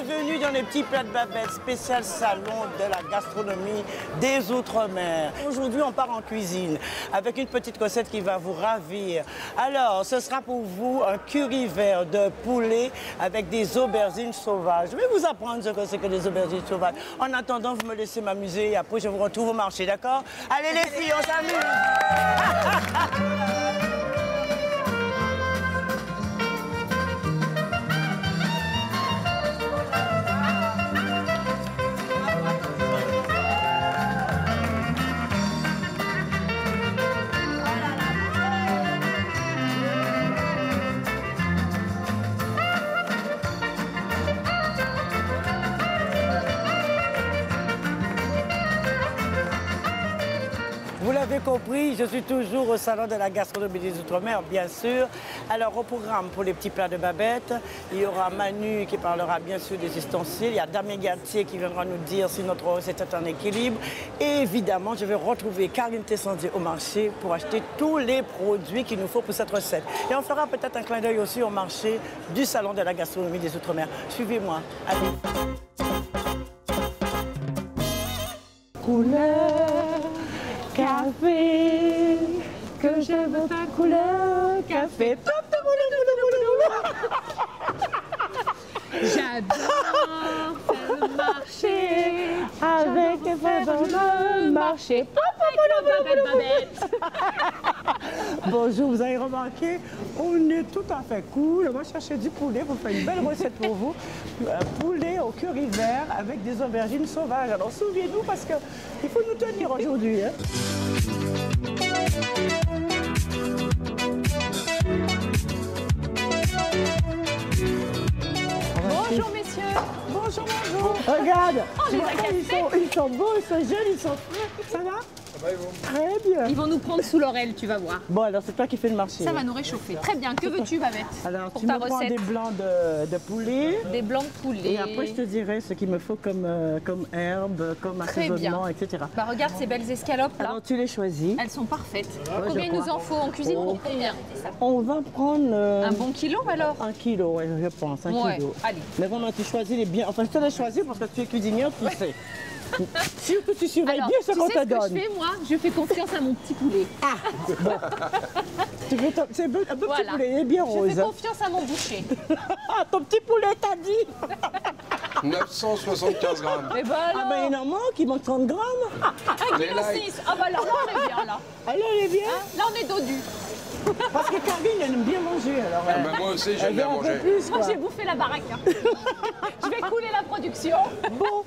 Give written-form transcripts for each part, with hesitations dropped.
Bienvenue dans les petits plats de Babette, spécial salon de la gastronomie des Outre-mer. Aujourd'hui, on part en cuisine avec une petite recette qui va vous ravir. Alors, ce sera pour vous un curry vert de poulet avec des aubergines sauvages. Je vais vous apprendre ce que c'est que des aubergines sauvages. En attendant, vous me laissez m'amuser et après, je vous retrouve au marché, d'accord? Allez les filles, on s'amuse. Vous l'avez compris, je suis toujours au salon de la gastronomie des Outre-mer, bien sûr. Alors, au programme pour les petits plats de Babette, il y aura Manu qui parlera bien sûr des ustensiles. Il y a Damien Galtier qui viendra nous dire si notre recette est en équilibre. Et évidemment, je vais retrouver Karine Tessandier au marché pour acheter tous les produits qu'il nous faut pour cette recette. Et on fera peut-être un clin d'œil aussi au marché du salon de la gastronomie des Outre-mer. Suivez-moi. Allez. Couleur café, que je veux ta couleur café. J'adore faire le marché Avec tes frères dans le marché. Bonjour, vous avez remarqué, on est tout à fait cool. On va chercher du poulet pour faire une belle recette pour vous. Un poulet au curry vert avec des aubergines sauvages. Alors souvenez-nous parce qu'il faut nous tenir aujourd'hui. Hein. Bonjour messieurs. Bonjour, bonjour. Regarde, Oh, ils sont beaux, ils sont jeunes, ils sont frais. Ça va? Ça va et vous? Très bien. Ils vont nous prendre sous l'oreille, tu vas voir. Bon, alors c'est toi qui fais le marché. Ça va nous réchauffer. Très bien. Que veux-tu, Babette? Alors, pour tu ta me prends recette? des blancs de poulet. Des blancs de poulet. Et après, je te dirai ce qu'il me faut comme herbe, comme Très assaisonnement, bien. etc. Bah regarde ces belles escalopes là. Alors, tu les choisis. Elles sont parfaites. Ouais, Combien je il nous crois. en faut en cuisine pour combien? On va prendre Un bon kilo alors? 1 kilo, ouais, je pense, 1 Ouais, kilo. allez. Mais vraiment, tu choisis les biens. Enfin, je te les choisis parce que tu es cuisinière, tu sais. Surtout, tu surveilles Alors, bien ce qu'on tu te sais ce que donne. je fais moi? Je fais confiance à mon petit poulet. C'est un petit Voilà. poulet, il est bien Je rose. fais confiance à mon boucher. Ah, ton petit poulet, t'as dit. 975 grammes. Et ben Ah alors, ben il en manque, il manque 30 grammes. un kilo light. 6. Ah bah là on est bien là. Alors, il est bien. Hein, là on est dodu. Parce que Karine, elle aime bien manger. Alors, Ah ben moi aussi, elle j'aime veut bien un peu manger. plus, Moi quoi. j'ai bouffé la baraque. Hein. Je vais couler la production. Bon,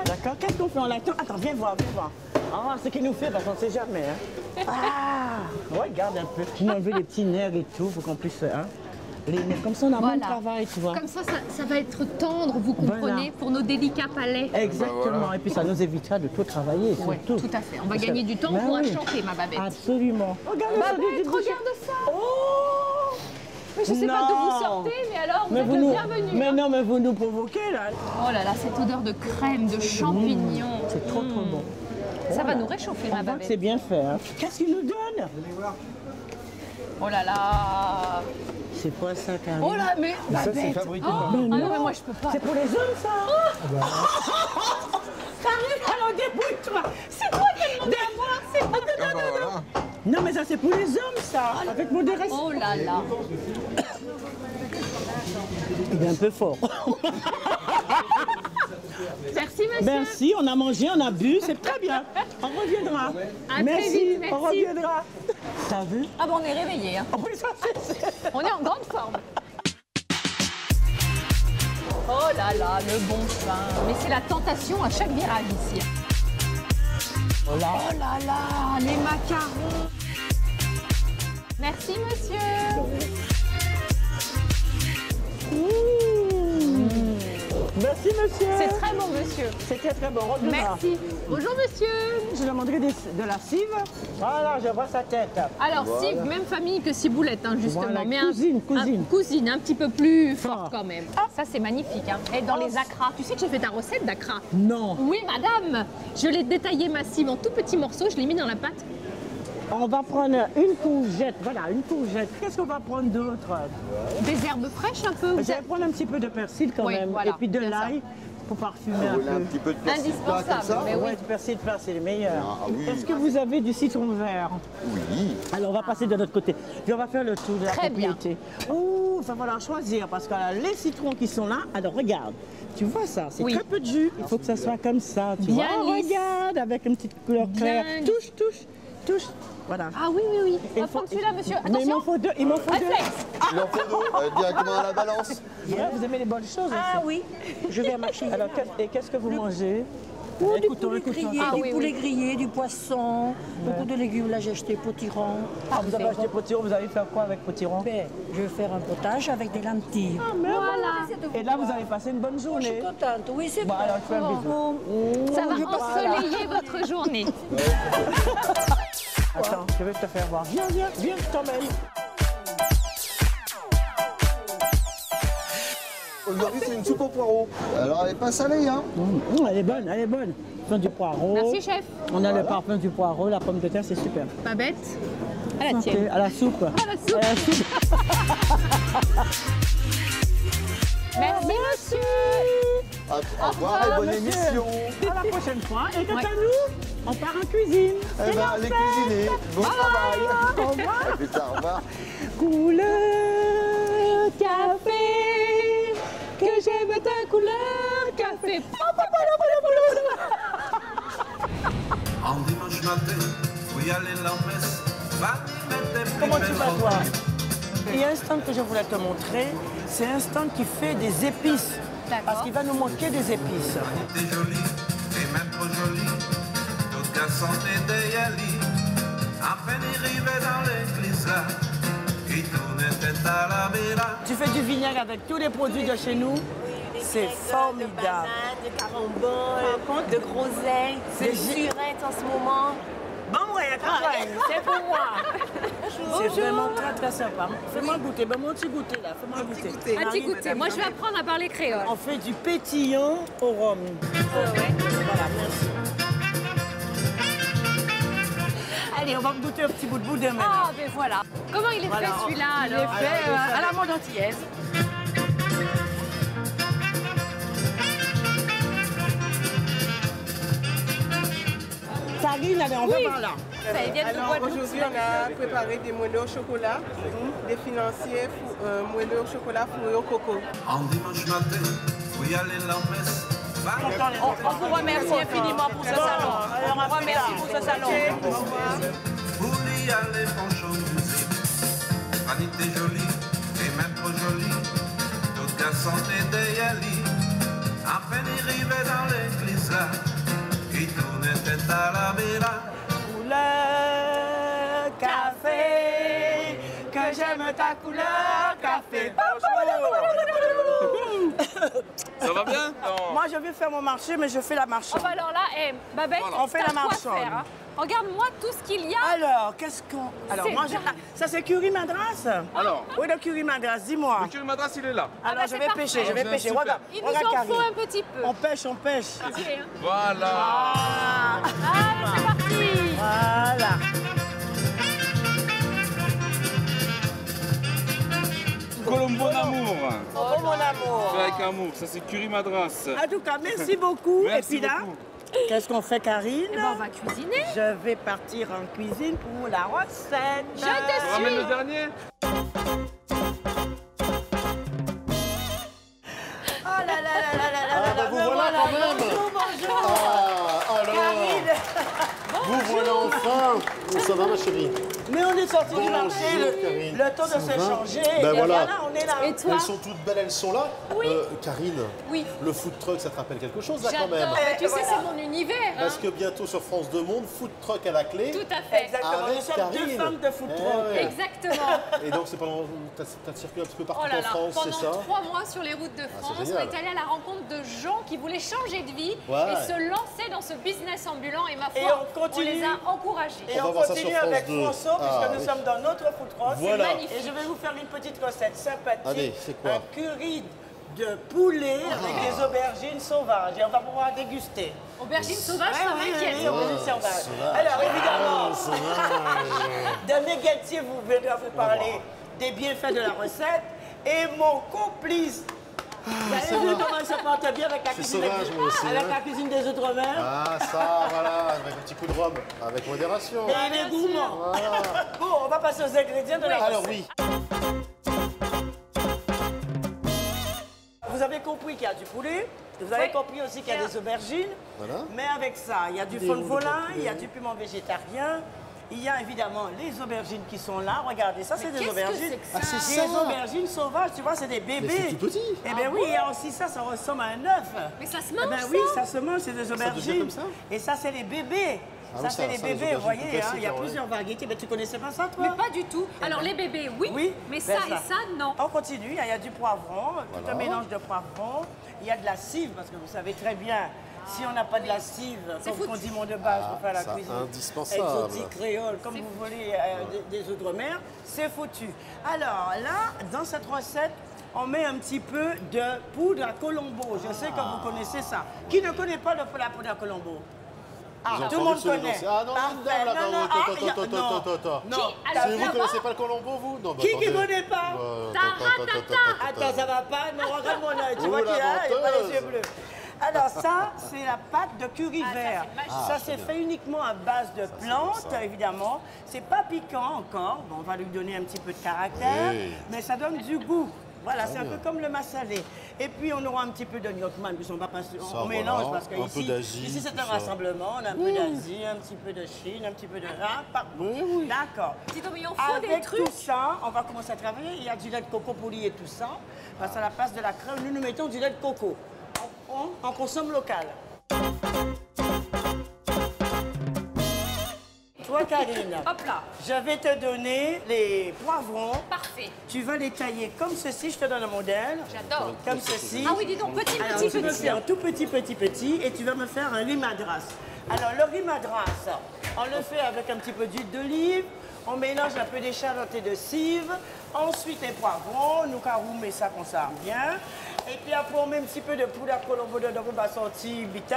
d'accord. Qu'est-ce qu'on fait? On l'attend. Attends, viens voir, viens voir. Ah, ce qu'il nous fait, parce qu'on ne sait jamais. Hein. Ah, regarde un peu. Je m'en veux les petits nerfs et tout, pour qu'on puisse... Hein, les nerfs. Comme ça, on a moins de travail, tu vois. Comme ça va être tendre, vous comprenez, Voilà. pour nos délicats palais. Exactement. Voilà. Et puis, ça nous évitera de tout travailler, Ouais, surtout. tout à fait. On va Parce gagner que- du temps, Ben on pourra oui. chanter, ma Babette. Absolument. Regarde Babette, regarde ça. Oh! Mais je sais pas d'où vous Non. sortez, mais alors vous Mais êtes vous le nous... bienvenu. Mais non, mais vous nous provoquez, là. Oh là là, cette odeur de crème, de champignons. C'est trop, trop bon. Ça va Voilà. nous réchauffer, On ma voit que c'est Babette. bien fait. Hein. Qu'est-ce qu'il nous donne? Oh là là. C'est quoi ça, Karine? Oh là, mais Ça, c'est Babette. fabriqué Oh, par ah nous. non, mais moi je peux pas. C'est pour les hommes, ça? Karine, alors débrouille-toi. C'est quoi qu'elle demande à moi? C'est pas Ah ben voilà. Non, mais ça, c'est pour les hommes, ça. Avec modération. Oh là là. Il est un peu fort. Merci, monsieur. Merci, on a mangé, on a bu, c'est très bien. On reviendra. À très Merci, vite, merci. on reviendra. T'as vu? Ah bon, on est réveillés. Hein. Oui, ça, c'est... On est en grande forme. Oh là là, le bon pain. Mais c'est la tentation à chaque virage ici. Oh là. Oh là là, les macarons. Merci, monsieur. Merci, monsieur. C'est très bon, monsieur. C'était très bon. Reviendra. Merci. Bonjour, monsieur. Je demanderai de la cive. Voilà, je vois sa tête. Alors, Cive, même famille que Ciboulette, hein, justement. Voilà, mais cousine, cousine. cousine, un petit peu plus forte Ah. quand même. Ça, c'est magnifique. Hein. Et dans les acras. Tu sais que j'ai fait ta recette d'acra? Non. Oui, madame. Je l'ai détaillé ma cive en tout petits morceaux. Je l'ai mis dans la pâte. On va prendre une courgette. Voilà, une courgette. Qu'est-ce qu'on va prendre d'autre? Des herbes fraîches un peu. Je vais prendre un petit peu de persil quand Oui, même. voilà, Et puis de bien l'ail pour parfumer un Voilà, un peu. petit peu de persil plat comme ça. Mais oui. Ouais, du persil plat, c'est le meilleur. Ah, oui. Est-ce que vous avez du citron vert? Oui. Alors on va passer de l'autre côté. Puis on va faire le tour de la Très bien. propriété. Oh, ça va falloir choisir parce que les citrons qui sont là, alors regarde. Tu vois ça, c'est Oui. très peu de jus. Il faut que ça soit comme ça. Tu Bien vois, lisse. regarde, avec une petite couleur claire. Bien Touche, touche, touche. Voilà. Ah oui, oui, oui. On Il va faut- prendre celui-là, monsieur. Mais il m'en Attention. faut deux. Il m'en faut deux. Réflexe. Il en faut deux, directement à la balance. Ouais, vous aimez les bonnes choses Ah aussi. oui, je vais marcher. Alors, qu'est-ce que vous mangez? Oh, du Écoutons, poulet écoutons. grillé, Ah du oui, poulet oui. grillé, du poisson, beaucoup de légumes. Là, j'ai acheté potiron. Ah, vous avez acheté potiron, vous allez faire quoi avec potiron? Ben, je vais faire un potage avec des lentilles. Voilà. Et là, vous allez passer une bonne Je suis journée. contente, oui, c'est Bon, vrai. alors, je fais un bisou. Ça va ensoleiller votre journée. Attends, je vais te faire voir. Viens, viens, viens, je t'emmène. Aujourd'hui, c'est une soupe au poireau. Alors, elle est pas salée, hein? Elle est bonne, elle est bonne. Parfum du poireau. Merci, chef. On a le parfum du poireau, la pomme de terre, c'est super. Pas bête. À la Santé, tienne. à la soupe. À la soupe. À la soupe. Merci, monsieur. Au revoir et bonne monsieur. émission. À la prochaine fois. Et quant Ouais. à nous, on part en cuisine. Eh ben, allez cuisiner. Bon travail. Au revoir. À plus tard, au revoir. Couleur café, que j'aime ta couleur café. En dimanche matin, faut y aller la messe. Comment tu vas, toi? Il y a un stand que je voulais te montrer. C'est un stand qui fait des épices. D'accord. Parce qu'il va nous manquer des épices. T'es jolie, et même trop jolie. Toute la santé de Yali. À peine arrivé dans l'église là, il tournait tête à la villa. Tu fais du vinaigre avec tous les produits de chez nous. C'est formidable. De bananes, de caramboles, de groseilles, C'est de surettes en ce moment. Bon, ouais, c'est pour moi. C'est vraiment très très sympa. Fais-moi goûter. Ben, mon petit goûter là. Fais-moi goûter. Un petit goûter. Moi, je vais apprendre à parler créole. On fait du pétillant au rhum. Voilà, merci. Allez, on va goûter un petit bout de boudin maintenant. Ah, ben voilà. Comment il est Voilà. fait celui-là Il est alors fait, à la mode antillaise. Karine, allez, on va par là. Ça, ils viennent de Alors Guadeloupe. aujourd'hui, on a préparé des moelleux au chocolat, des financiers moelleux au chocolat fourrés au coco. En dimanche matin, faut y aller la messe. On vous remercie infiniment pour ce salon. Alors, On vous remercie pour ce salon. Pour y aller, bonjour musique. Fanny, t'es jolie, et même trop jolie. Toute la santé de Yali. À peine arrivé dans l'église là, il tournait tête à la villa. Couleur café, que j'aime ta couleur café. Ça va bien? Moi, je vais faire mon marché, mais je fais la marche. Oh, bah alors là, Babette, On fait t'as la quoi marchande. faire, hein. Regarde-moi tout ce qu'il y a. Alors, qu'est-ce qu'on... Alors, C'est moi, dingue. ça, c'est curry madras? Alors, Oui, le curry madras, dis-moi. le curry madras, il est là. Alors, bah, je c'est vais parfait. pêcher, je vais Ah, pêcher. super. Regarde, Il nous regarde, en Karine. faut un petit peu. On pêche, on pêche. Ok, hein. Voilà. Allez, c'est parti. Voilà. Colombo d'amour. Oh, mon amour. Fait avec amour. Ça, c'est curry madras. En tout cas, merci beaucoup. Merci Et puis là, beaucoup. qu'est-ce qu'on fait, Karine? Eh ben, on va cuisiner. Je vais partir en cuisine pour la recette. Je te On ramène suis. le dernier? Oh là là là là là là là là. vous voilà quand même. Bonjour, bonjour. Ah, alors, Karine. vous voilà enfin. Ça va, ma chérie? Mais on est sorti du Bonjour, marché, Karine. le temps de Ça se va changer. Ben et voilà. on est là. Et toi? Elles sont toutes belles, elles sont là. Oui. Karine, Oui. le food truck, ça te rappelle quelque chose là quand même? J'adore. Mais tu sais, c'est mon univers. hein. Parce que bientôt sur France 2 Monde, food truck à la clé. Tout à fait. Exactement, Avec nous sommes deux Karine. femmes de foot Eh truck. ouais. Exactement. Et donc c'est pendant t'as circulé un petit peu partout Oh là en là, France, c'est ça? pendant 3 mois sur les routes de France, on génial. est allé à la rencontre de gens qui voulaient changer de vie Ouais. et se lancer dans ce business ambulant. Et ma Et foi, on continue. les a encouragés. Et On va on voir ça continue sur France avec 2. François, Ah, puisque nous oui. sommes dans notre food truck. Voilà. magnifique. Et je vais vous faire une petite recette sympathique. Allez, c'est quoi? Un curry de poulet avec des aubergines sauvages. Et on va pouvoir déguster. Aubergine sauvage, Ouais, ça oui, m'inquiète. oui, aubergine sauvage. Alors, évidemment, Damien Galtier viendra vous parler des bienfaits de la recette. Et mon complice, vous avez vu comment il se porte bien avec la cuisine, sauvage, moi aussi, avec hein. la cuisine des Outre-mer. Ah, ça, voilà, avec un petit coup de rhum, avec modération. Et il est gourmand. Bon, on va passer aux ingrédients de la recette. Alors oui, Vous avez compris qu'il y a du poulet, vous avez Oui. compris aussi qu'il y a des aubergines, Voilà. mais avec ça, il y a du fond de volaille, il y a du piment végétarien, il y a évidemment les aubergines qui sont là. Regardez, ça c'est des qu'est-ce que aubergines. c'est que ça c'est Des ça. aubergines sauvages, tu vois, c'est des bébés. c'est tout petit. Eh bien oui, il y a aussi ça, ça ressemble à un œuf. Mais ça se Eh mange, ben ça oui, ça se mange, c'est des devient aubergines. comme ça Et ça, c'est les bébés. Ah ça, oui, c'est ça, les ça, les bébés, vous aubergines voyez, hein, il y a classiques, plusieurs variétés. Mais tu connaissais pas ça, toi? Mais pas du tout. Alors les bébés, oui, Oui, mais ben ça et ça, non. On continue, il y a du poivron, tout un mélange de poivron. Il y a de la cive, parce que vous savez très bien, si on n'a pas de la cive, C'est comme foutu. condiment de base pour faire la ça, cuisine indispensable. exotique, créole, comme vous voulez, des Outre-mer, c'est foutu. Alors là, dans cette recette, on met un petit peu de poudre à Colombo. Je sais que vous connaissez ça. Qui ne connaît pas la poudre à Colombo? Ah, J'ai tout le entendu monde celui connaît. danser. Ah non, une dame là, non, non, ah, attends, il y a- attends, non, attends, attends. non. Qui T'as alors, vu Vous là-bas connaissez pas le Colombo, vous? Non, bah, Qui attendez. connaît pas? Attends, ça va pas? Non, regarde mon œil. Tu Oh, vois qu'il la a pas les menteuse. yeux bleus. Alors ça, c'est la pâte de curry Ah, ça, vert. c'est magique. Ça, c'est fait uniquement à base de plantes, évidemment. C'est pas piquant encore. Bon, on va lui donner un petit peu de caractère, Oui. mais ça donne du goût. Voilà, c'est un peu comme le massalé. Et puis, on aura un petit peu de gnocchman, puis on va pas, on Ça, mélange voilà. parce que Un peu d'Asie, ici c'est tout un ça. rassemblement. On a un peu d'Asie, un petit peu de Chine, un petit peu de... Ah, pardon. D'accord. Dis donc, mais on faut des Avec trucs. tout ça, on va commencer à travailler. Il y a du lait de coco pour lier tout ça. Parce qu'à la place de la crème, nous mettons du lait de coco. On consomme local. Toi, Karine, Hop là, je vais te donner les poivrons. parfait. Tu vas les tailler comme ceci. Je te donne un modèle. J'adore. Comme ceci. Ah oui, dis donc, petit, Alors, petit, tu me petit. fais un tout petit, et tu vas me faire un riz madras. Alors, le riz madras, on le fait avec un petit peu d'huile d'olive, on mélange un peu d'échalote et de cive, ensuite les poivrons, nous caroumer ça qu'on ça bien, et puis après on met un petit peu de poudre à Colombo dedans pour va sortir bitin,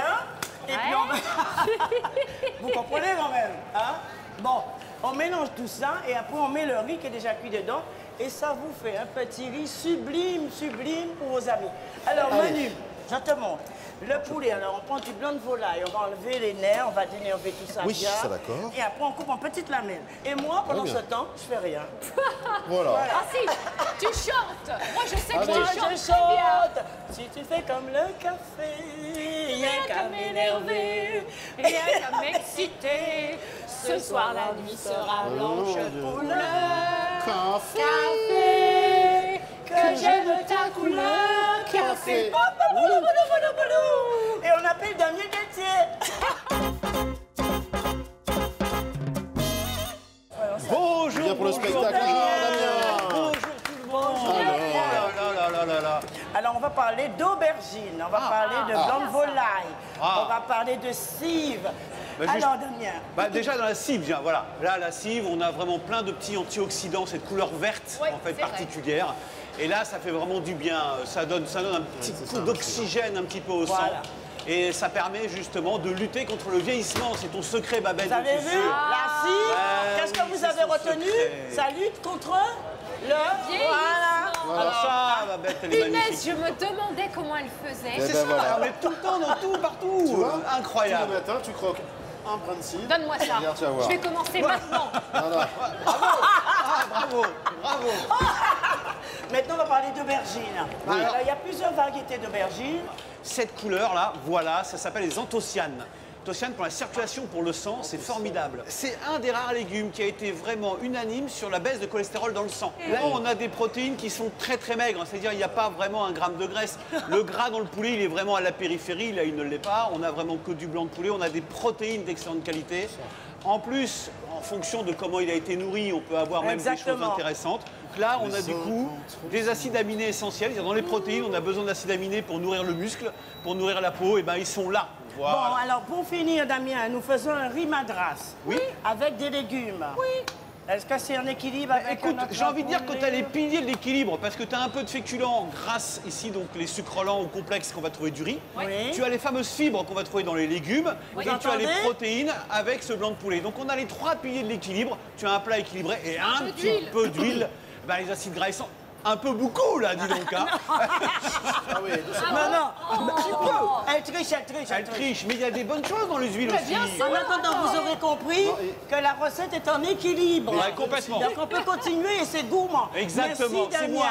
et puis on va... Vous comprenez quand même, hein? Bon, on mélange tout ça, et après on met le riz qui est déjà cuit dedans, et ça vous fait un petit riz sublime, sublime pour vos amis. Alors, Manu, je te montre. Le poulet, alors on prend du blanc de volaille, on va enlever les nerfs, on va dénerver tout ça Oui, bien. ça, d'accord. Et après on coupe en petites lamelles. Et moi, pendant bien. ce temps, je fais rien. Voilà. Ah si, tu chantes. Moi, je sais que Allez. tu Moi, chantes je très bien. chante. Si tu fais comme le café, rien qu'à m'énerver, rien qu'à m'exciter. Ce soir, la nuit sera blanche Oh, couleur. Café. Café, que j'aime ta couleur. Café. Et on appelle Damien Galtier. Bonjour, Bien pour le bonjour, spectacle. Damien. Bonjour tout le monde. Oh. Alors on va parler d'aubergine, on va parler de blanc de volaille, on va parler de cive. Bah, juste- Alors Damien, Bah, déjà dans la cive, viens, voilà. Là, la cive, on a vraiment plein de petits antioxydants, cette couleur verte Ouais, en fait c'est vrai. particulière. Et là, ça fait vraiment du bien. Ça donne un petit coup d'oxygène un petit peu au sang. Voilà. Et ça permet justement de lutter contre le vieillissement. C'est ton secret, Babette. vous avez je suis vu sûr. la cive? Qu'est-ce que oui, vous c'est avez son retenu? secret. Ça lutte contre le... Voilà. Alors ça, Babette, elle est Punaise, magnifique. je me demandais comment elle faisait. Eh C'est ben ça, voilà. on est tout le temps, dans tout, partout. Tu vois, Incroyable. Tous les matins, tu croques un brin de cidre. Donne-moi ça. Regarde, tu vas voir. Je vais commencer maintenant. Voilà. Ah, bravo, bravo. Maintenant on va parler d'aubergine. Alors il y a plusieurs variétés d'aubergines. Cette couleur-là, voilà, ça s'appelle les anthocyanes. Anthocyanes pour la circulation, pour le sang, c'est formidable. C'est un des rares légumes qui a été vraiment unanime sur la baisse de cholestérol dans le sang. Là, on a des protéines qui sont très très maigres, c'est-à-dire il n'y a pas vraiment un gramme de graisse. Le gras dans le poulet, il est vraiment à la périphérie, là il ne l'est pas. On a vraiment que du blanc de poulet, on a des protéines d'excellente qualité. En plus, en fonction de comment il a été nourri, on peut avoir même des choses Exactement. intéressantes. Donc là, on a du coup des acides aminés essentiels. C'est-à-dire dans les protéines, on a besoin d'acides aminés pour nourrir le muscle, pour nourrir la peau. Et ben ils sont là. Voilà. Bon alors pour finir Damien, nous faisons un riz madras. Oui. Avec des légumes. Oui. Est-ce que c'est en équilibre avec Écoute, notre j'ai envie de dire que poulet tu as les piliers de l'équilibre parce que tu as un peu de féculents grâce ici, donc les sucres lents ou complexes qu'on va trouver du riz. Oui. Tu as les fameuses fibres qu'on va trouver dans les légumes. Vous Et tu as les entendez protéines avec ce blanc de poulet. Donc on a les 3 piliers de l'équilibre. Tu as un plat équilibré et un peu petit d'huile. peu d'huile. Ben, les acides gras, ils sont un peu beaucoup là, dis donc. Hein. Ah oui, Non, un petit peu. Elle triche, elle triche, Elle triche, mais il y a des bonnes choses dans les huiles aussi. bien sûr. En attendant, vous aurez compris que la recette est en équilibre. Ouais, complètement. Donc on peut continuer et c'est gourmand. Exactement, Merci, c'est moi.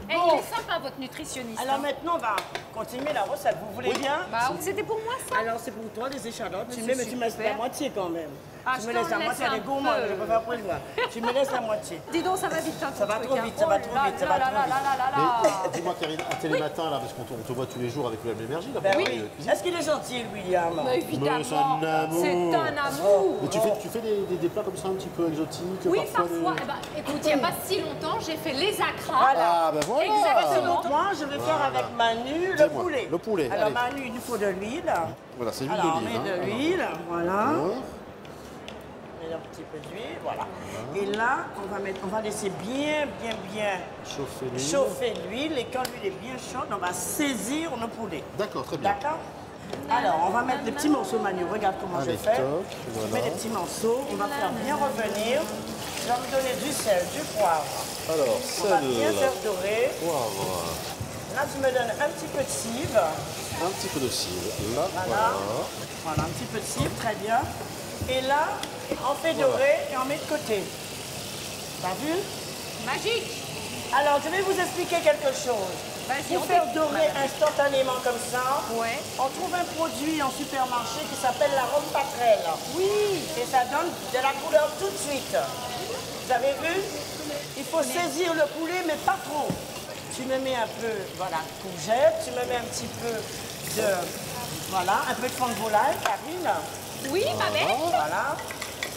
Et il est sympa, votre nutritionniste. Alors hein. maintenant, on va continuer la recette. Vous voulez bien? Bah, c'était pour moi, ça. Alors c'est pour toi des échalotes. Tu Mais mets, c'est mais tu me laisses super. la moitié quand même. Ah, tu je me t'en laisses la laisse moitié, elle est un gourmande, peu. je peux pas prévoir. Tu me laisses la moitié. Dis donc, ça va vite, hein, Ça va trop vite, ça va trop vite, ça va trop vite. Mais dis-moi, Karine, à Télématin, là, parce qu'on te voit tous les jours avec le l'énergie, là, Ben pour oui. la cuisine. Est-ce qu'il est gentil, William? Mais évidemment, c'est un amour. c'est un amour. Mais tu fais des plats comme ça un petit peu exotiques? Oui, parfois parfois. des- Eh ben, écoute, il n'y a pas si longtemps, j'ai fait les acras. Ah, ben voilà. Exactement. Moi, je vais faire avec Manu le Dis-moi, poulet. le poulet, Alors allez. Manu, il nous faut de l'huile. Voilà, c'est l'huile Alors on d'olive. met hein. de l'huile, voilà. Alors, On met un petit peu d'huile, voilà. Et là, on va laisser bien chauffer l'huile. chauffer l'huile. Et quand l'huile est bien chaude, on va saisir nos poulets. D'accord, très bien. D'accord? Alors, on va mettre des petits morceaux, Manu. Regarde comment je Allez, fais. toc, Je voilà. mets des petits morceaux. On va faire bien revenir. Je vais me donner du sel, du poivre. Alors, On va bien sel, faire dorer. poivre, Là, tu me donnes un petit peu de cive. un petit peu de cive. Là, Voilà. voilà. Voilà, un petit peu de cive, très bien. Et là, on fait dorer et on met de côté. T'as vu? Magique. Alors, je vais vous expliquer quelque chose. Vas-y, Pour on faire t'écoute, dorer madame. instantanément comme ça, Ouais. on trouve un produit en supermarché qui s'appelle la rhum patrelle. Oui. Et ça donne de la couleur tout de suite. Vous avez vu? Il faut saisir le poulet, mais pas trop. Tu me mets un peu, voilà, de courgette, tu me mets un petit peu de, voilà, un peu de fond de volaille, Karine. Oui, ma belle. Voilà.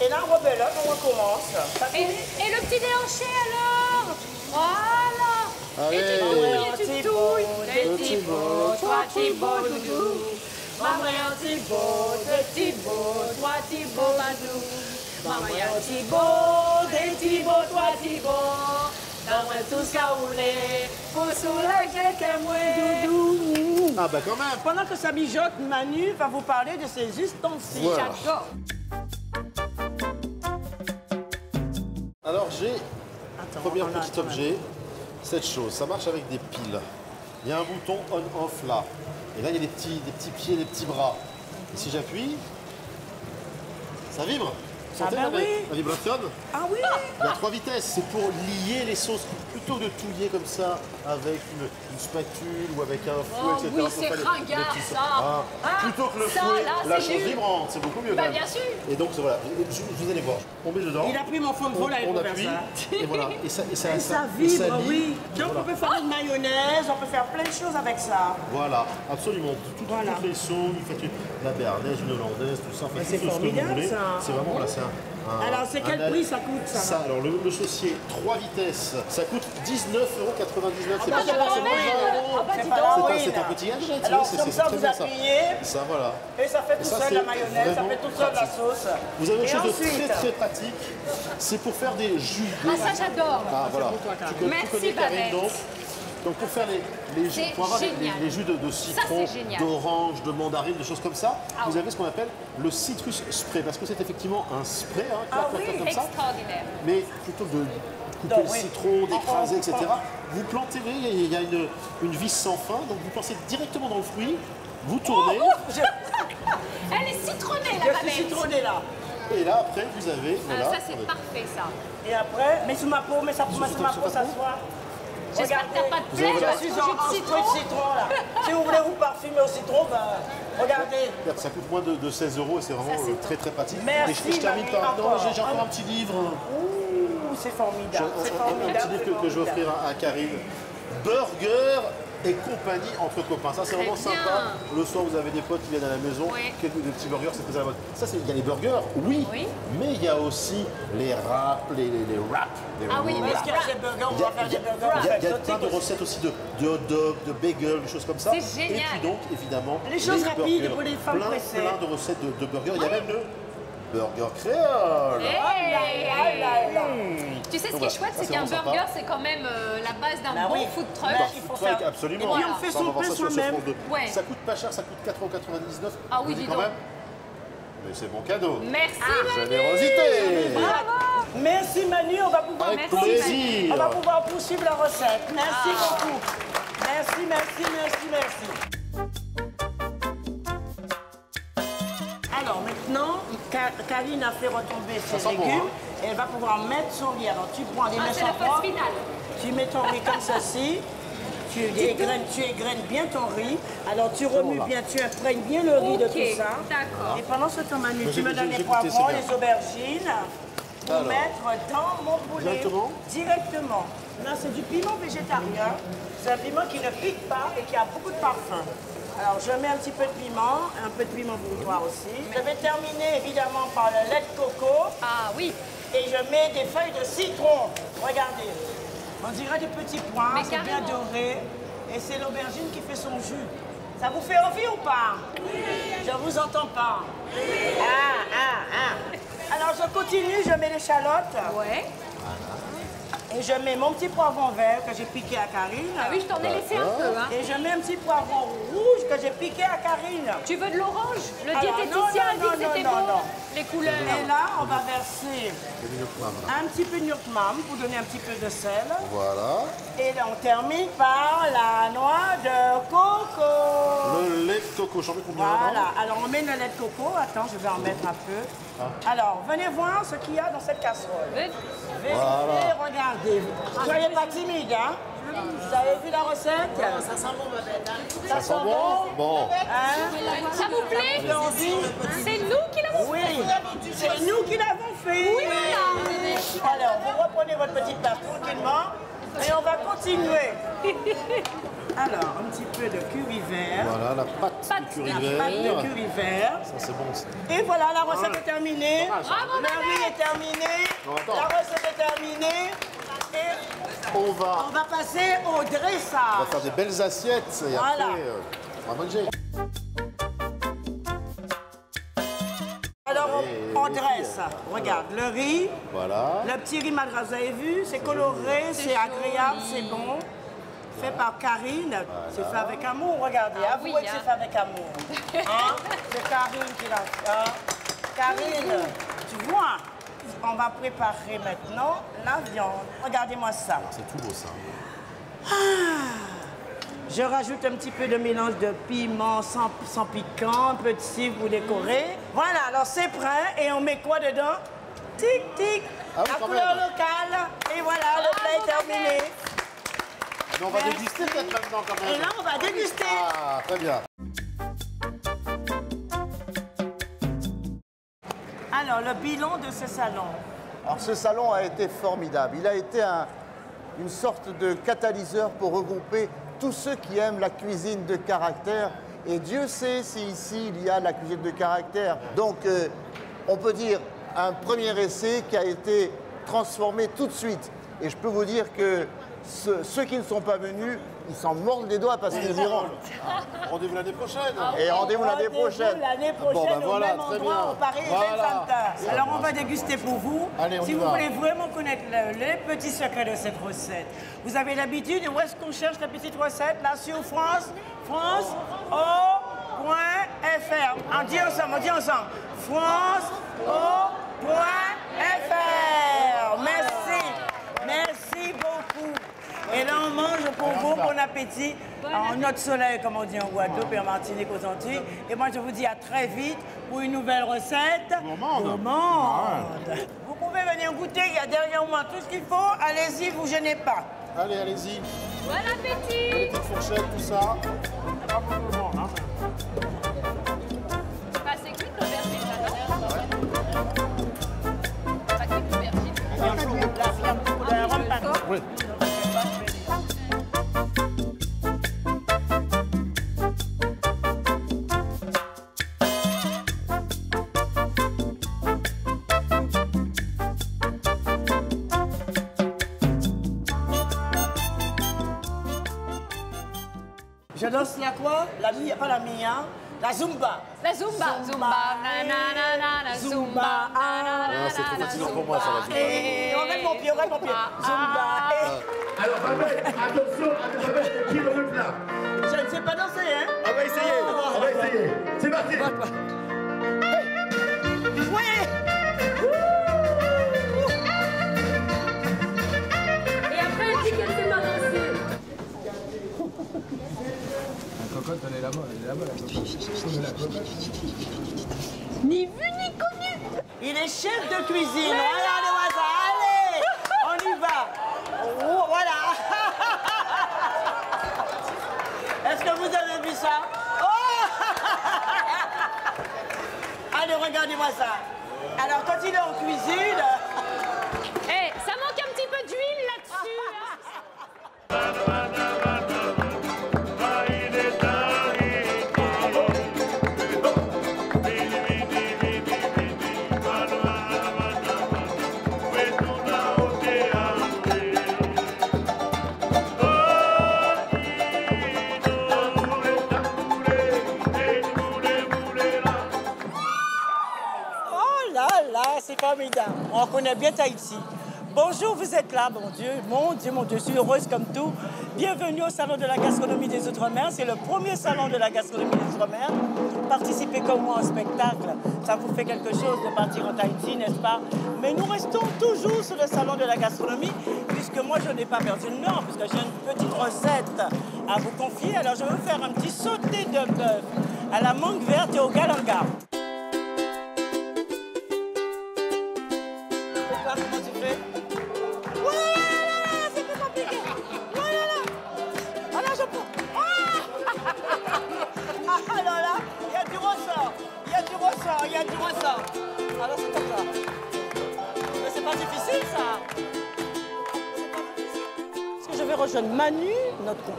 Et là, on rebelote, on recommence. Ça Et le petit déhanché alors? Voilà. Allez. Et tu touilles, et tu Petit touilles. beau, Des petits beaux, toi petit beau doudou. Maman est un petit beau, Des petits beaux, toi petit beau badou. Maman y a un petit beau, des petits beaux, toi petit beau. Donne-moi tout ce qu'a roulé pour soulager tes mouets. Doudou. Ah, bah quand même. Pendant que ça mijote, Manu va vous parler de ses ustensiles. Voilà. J'adore. Alors, j'ai premier on a- petit objet, cette chose. Ça marche avec des piles. Il y a un bouton on-off là. Et là, il y a des petits pieds, des petits bras. Et si j'appuie, ça vibre. Vous sentez ben oui. la vibration? Ah oui. Il y a 3 vitesses. C'est pour lier les sauces. Plutôt que de tout lier comme ça avec une spatule ou avec un fouet, Oh etc. oui, pour c'est faire les ringard, petits- ça. Ah, Ah, plutôt que le ça, fouet, là, la c'est chose nul. vibrante, c'est beaucoup mieux. Bah, quand même. bien sûr. Et donc voilà, vous allez voir, on met dedans. Il a pris mon fond de volaille on pour faire appuie, ça. et voilà, et ça Et ça et vibre, lie. oui. Donc Voilà. on peut faire une mayonnaise, on peut faire plein de choses avec ça. Voilà, absolument. Voilà. Toutes les sauces, vous faites la béarnaise, une hollandaise, tout ça. Enfin, Mais c'est tout ce que vous formidable, voulez. ça. C'est vraiment, voilà, c'est un. Alors, c'est quel prix ça coûte, ça Alors, le saucier 3 vitesses, ça coûte 19,99 €. C'est bah, pas cher, c'est c'est pas pas mal. 20 €. Ah, bah, dis C'est donc. un- Oui, c'est un là. petit gadget, Alors, c'est comme ça, très vous bien ça. appuyez. Ça, voilà. Et ça fait tout ça, seul c'est la mayonnaise, ça vraiment fait tout seul la pratique. sauce. Vous avez Et quelque chose de ensuite, très très pratique, c'est pour faire des jus. Ah, ça, j'adore. Ah, voilà. Tu Merci, connais Karine, Babette. donc pour faire les jus, C'est pour avoir génial. les jus de citron, c'est génial. d'orange, de mandarine, de choses comme ça, Ah vous oui. avez ce qu'on appelle le citrus spray, parce que c'est effectivement un spray, hein, clac, clac, clac, comme ça. Extraordinaire. Mais plutôt que de couper Donc, le oui. citron, d'écraser, etc., vous plantez, il y a une vis sans fin, donc vous plantez directement dans le fruit, vous tournez, Elle est citronnée, la Je suis babette. citronné là. et là, après, vous avez, Ah, voilà, ça, attendez. c'est parfait, ça. Et après, mets sous ma peau, mets ça sur ma Sur peau, ta peau. s'asseoir. J'espère que t'as pas de Vous avez plaie, voilà. Je suis jus en de spray citron. de citron là. Si vous voulez vous parfumer au citron, ben, regardez. Ça coûte moins de 16 € et c'est vraiment Ça, c'est très très pratique. Merci, et je termine mamie, par. Non, encore. j'ai encore un petit livre. Ouh, c'est formidable. C'est Un formidable. petit livre que je vais offrir à Karine. Burger et compagnie entre copains. Ça, c'est Très vraiment bien. sympa. Le soir, vous avez des potes qui viennent à la maison. Oui. Quelques des petits burgers, c'est très à la mode. Ça, il y a les burgers, oui. Oui. Mais il y a aussi les wraps, les wraps. Ah oui, Est-ce qu'il y a des burgers? On va faire des burgers. Il y a plein de recettes aussi de hot dog, de bagel, des choses comme ça. C'est génial. Et puis donc, évidemment, Les choses rapides burgers. pour les femmes pressées. Plein de recettes de burgers. Il y a même burger créole. Tu sais, ce qui est chouette, c'est qu'un vraiment burger, sympa. c'est quand même la base d'un Bah bon oui. food truck. Bah, Il faut faut faire- absolument. Et puis on fait Ça, son va voir pain ça sur ce soi-même. front de- Ouais. Ça coûte pas cher, ça coûte 4,99 €. Ah oui, Je vous dis quand donc. même. Mais c'est mon cadeau. Merci, Générosité. bravo. Merci Manu, on va pouvoir, Avec Merci, plaisir. on va pouvoir poursuivre la recette. Merci beaucoup. Merci, merci, merci, merci. Alors maintenant, Karine a fait retomber ses sent bon, légumes hein. et elle va pouvoir mettre son riz. Alors tu prends des Ah, mains c'est sans la phase froid, finale. tu mets ton riz comme ceci. Tu égrènes bien ton riz. Alors tu remues bien, tu imprègnes bien le riz de Ok, tout ça. d'accord. Et pendant ce temps, Manu, Mais tu me j'ai- donnes j'ai les goûté, poivrons, c'est bien. les aubergines pour Alors. mettre dans mon poulet. Directement? Directement. Là, c'est du piment végétarien. C'est un piment qui ne pique pas et qui a beaucoup de parfum. Alors, je mets un petit peu de piment, un peu de piment pour toi aussi. Je vais terminer évidemment par le lait de coco Ah oui, et je mets des feuilles de citron. Regardez. On dirait des petits pois, Mais c'est bien carrément. doré. Et c'est l'aubergine qui fait son jus. Ça vous fait envie ou pas? Je vous entends pas. Alors je continue, je mets l'échalote ouais. et je mets mon petit poivron vert que j'ai piqué à Karine. Ah oui, je t'en ai laissé un peu. Hein. Et je mets un petit poivron rouge que j'ai piqué à Karine. Tu veux de l'orange? Le Alors, diététicien a dit non, que c'était non, bon. non. Les couleurs. Et là, on va verser Le milieu de poivre, là. un petit peu de nurtmam pour donner un petit peu de sel. Voilà. Et là, on termine par la noix de coco. Le lait de coco, j'en mets combien Voilà, dedans? alors on met le lait de coco. Attends, je vais en mettre un peu. Alors, venez voir ce qu'il y a dans cette casserole. Vérifiez, regardez. Soyez pas timide, hein. Vous avez vu la recette? Ça sent bon, ma bête. Ça sent bon? Bon. Hein? Ça vous plaît? Vous avez envie? C'est nous qui l'avons Oui, fait. c'est nous qui l'avons fait. Oui, voilà. Alors, vous reprenez votre petite place tranquillement et on va continuer. Alors, un petit peu de curry vert. Voilà, la pâte de curry La pâte de vert. curry vert. Ça, c'est bon, ça. Et voilà, la recette est terminée. Bravo, Le riz est terminé. Non, attends. La recette est terminée. Et On va on va passer au On va dressage. faire des belles assiettes et Voilà. après, on va manger. Alors, on les dresse. filles, Regarde, le riz. Voilà. Le petit riz madras, vous avez vu, c'est coloré, c'est agréable, c'est bon. Fait par Karine. C'est fait avec amour, regardez. Ah Avouez oui, que hein. c'est fait avec amour. Hein? C'est Karine qui l'a fait. Hein? Karine, tu vois, on va préparer maintenant la viande. Regardez-moi ça. C'est tout beau, ça. Je rajoute un petit peu de mélange de piment sans piquant, un peu de cidre pour décorer. Voilà, alors c'est prêt. Et on met quoi dedans? Tic, tic. Ah oui, la quand couleur même. locale. Et voilà, le plat est terminé. Mais on va Merci. déguster peut-être maintenant quand même. Et là, on va déguster. Ah, très bien. Alors, le bilan de ce salon. Alors ce salon a été formidable. Il a été une sorte de catalyseur pour regrouper tous ceux qui aiment la cuisine de caractère. Et Dieu sait si ici il y a de la cuisine de caractère. Donc on peut dire un premier essai qui a été transformé tout de suite. Et je peux vous dire que ceux qui ne sont pas venus, ils s'en mordent les doigts parce qu'ils iront. Rendez-vous l'année prochaine. Et rendez-vous l'année prochaine. L'année Bon, prochaine, ben voilà, au même très endroit, bien. au Paris Voilà. Event Center. Ça Alors, va. on va déguster pour vous. Allez, on si y vous va. voulez vraiment connaître les petits secrets de cette recette, vous avez l'habitude, où est-ce qu'on cherche la petite recette? Là, sur France, France.fr. On dit ensemble. France.fr. Merci. Merci beaucoup. Et là, on mange pour vous, bon appétit. En notre soleil, comme on dit en Guadeloupe et en Martinique aux Antilles. Et moi, je vous dis à très vite pour une nouvelle recette. Gourmande. Vous pouvez venir goûter, il y a derrière moi tout ce qu'il faut. Allez-y, vous gênez pas. Allez, allez-y. Bon appétit. Les petites fourchettes, tout ça. Ah, c'est cuit l'aubergine, là. Pas cuit l'aubergine. La viande pour le rhum pâte. Oui. Je danse la quoi? La mia, pas la mia. La Zumba. La Zumba. Zumba. Na, Zumba. Ah, c'est trop fatigant pour moi, ça va. Zumba. Et on regarde mon pied, on regarde mon pied. Zumba. Alors, Babette, attention, Babette, le pied dans le plat. Je ne sais pas danser, hein? On va essayer, on va essayer. C'est parti. Ouais. Et après, elle dit qu'elle sait pas danser. La cocotte, elle est là-bas, la cocotte. Ni vu ni connu. Il est chef de cuisine. Regardez-moi ça. Allez, on y va. Oh, voilà. Est-ce que vous avez vu ça? Oh. Allez, regardez-moi ça. Alors, quand il est en cuisine... Eh, ça manque un petit peu d'huile là-dessus. Oh là là, c'est formidable. On connaît bien Tahiti. Bonjour, vous êtes là, mon Dieu, mon Dieu, mon Dieu, je suis heureuse comme tout. Bienvenue au Salon de la gastronomie des Outre-mer. C'est le premier salon de la gastronomie des Outre-mer. Participez comme moi au spectacle. Ça vous fait quelque chose de partir en Tahiti, n'est-ce pas? Mais nous restons toujours sur le Salon de la gastronomie, puisque moi, je n'ai pas perdu le nord, puisque j'ai une petite recette à vous confier. Alors, je vais vous faire un petit sauté de bœuf à la mangue verte et au galanga. Comment tu fais? Voilà, c'est plus compliqué. Voilà. Alors je prends. Ah alors là, il y a du ressort. Il y a du ressort, il y a du ressort. Alors c'est comme ça. Mais c'est pas difficile ça. Parce que je vais rejoindre Manu,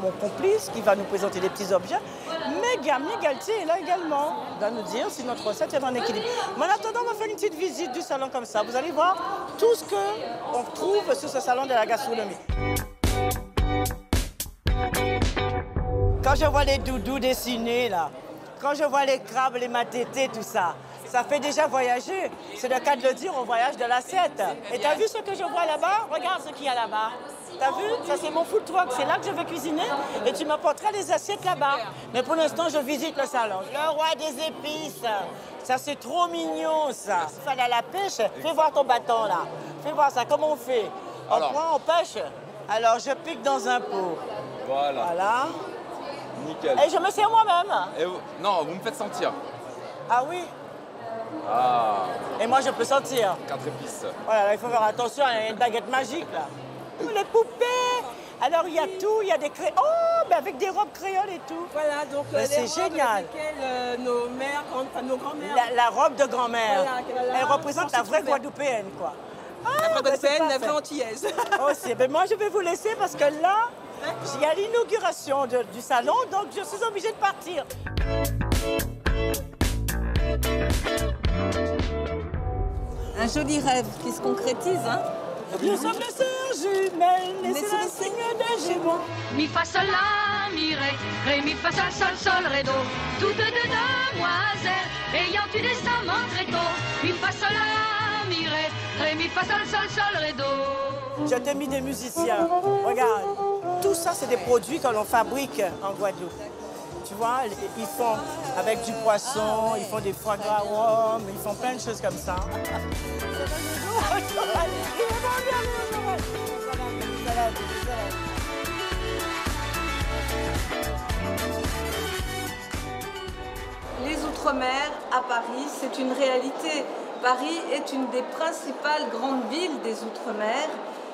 mon complice, qui va nous présenter des petits objets. Mais Gamli Galtier est là également. Il va nous dire si notre recette est en équilibre. Mais en attendant, on va faire une petite visite du salon comme ça. Vous allez voir tout ce qu'on trouve sur ce salon de la gastronomie. Quand je vois les doudous dessinés, là, quand je vois les crabes, les matétés, tout ça, ça fait déjà voyager. C'est le cas de le dire, on voyage de l'assiette. Et t'as vu ce que je vois là-bas? Regarde ce qu'il y a là-bas. T'as vu? Ça, c'est mon food truck. C'est là que je vais cuisiner. Et tu m'apporteras les assiettes là-bas. Mais pour l'instant, je visite le salon. Le roi des épices. Ça, c'est trop mignon, ça. Il fallait à la pêche. Fais voir ton bâton, là. Fais voir ça. Comment on fait? On prend, on pêche. Alors, je pique dans un pot. Voilà. Voilà. Nickel. Et je me sers moi-même. Et vous... Non, vous me faites sentir. Ah oui? Ah. Et moi, je peux sentir. 4 épices. Voilà, là, il faut faire attention, il y a une baguette magique, là. Les poupées. Alors, il y a tout, il y a des créoles. Oh, ben avec des robes créoles et tout. Voilà, donc c'est génial. Nos mères, nos grands-mères. La robe de grand-mère. Voilà, elle représente la vraie Guadeloupéenne, quoi. La vraie Guadeloupéenne, la vraie antillaise. Aussi. Ben moi, je vais vous laisser parce que là, il y a l'inauguration du salon, donc je suis obligée de partir. Un joli rêve qui se concrétise, hein? Nous sommes les sœurs jumelles, et c'est le signe des Gémeaux. Mi fa sol la mi ré mi fa sol sol ré do. Toutes deux demoiselles ayant eu des amants très tôt. Mi fa sol la mi ré mi fa sol ré do. Je t'ai mis des musiciens. Regarde, tout ça c'est des produits que l'on fabrique en Guadeloupe. Tu vois, ils font avec du poisson, ils font des foie gras rhum, ils font plein de choses comme ça. Les Outre-mer à Paris, c'est une réalité. Paris est une des principales grandes villes des Outre-mer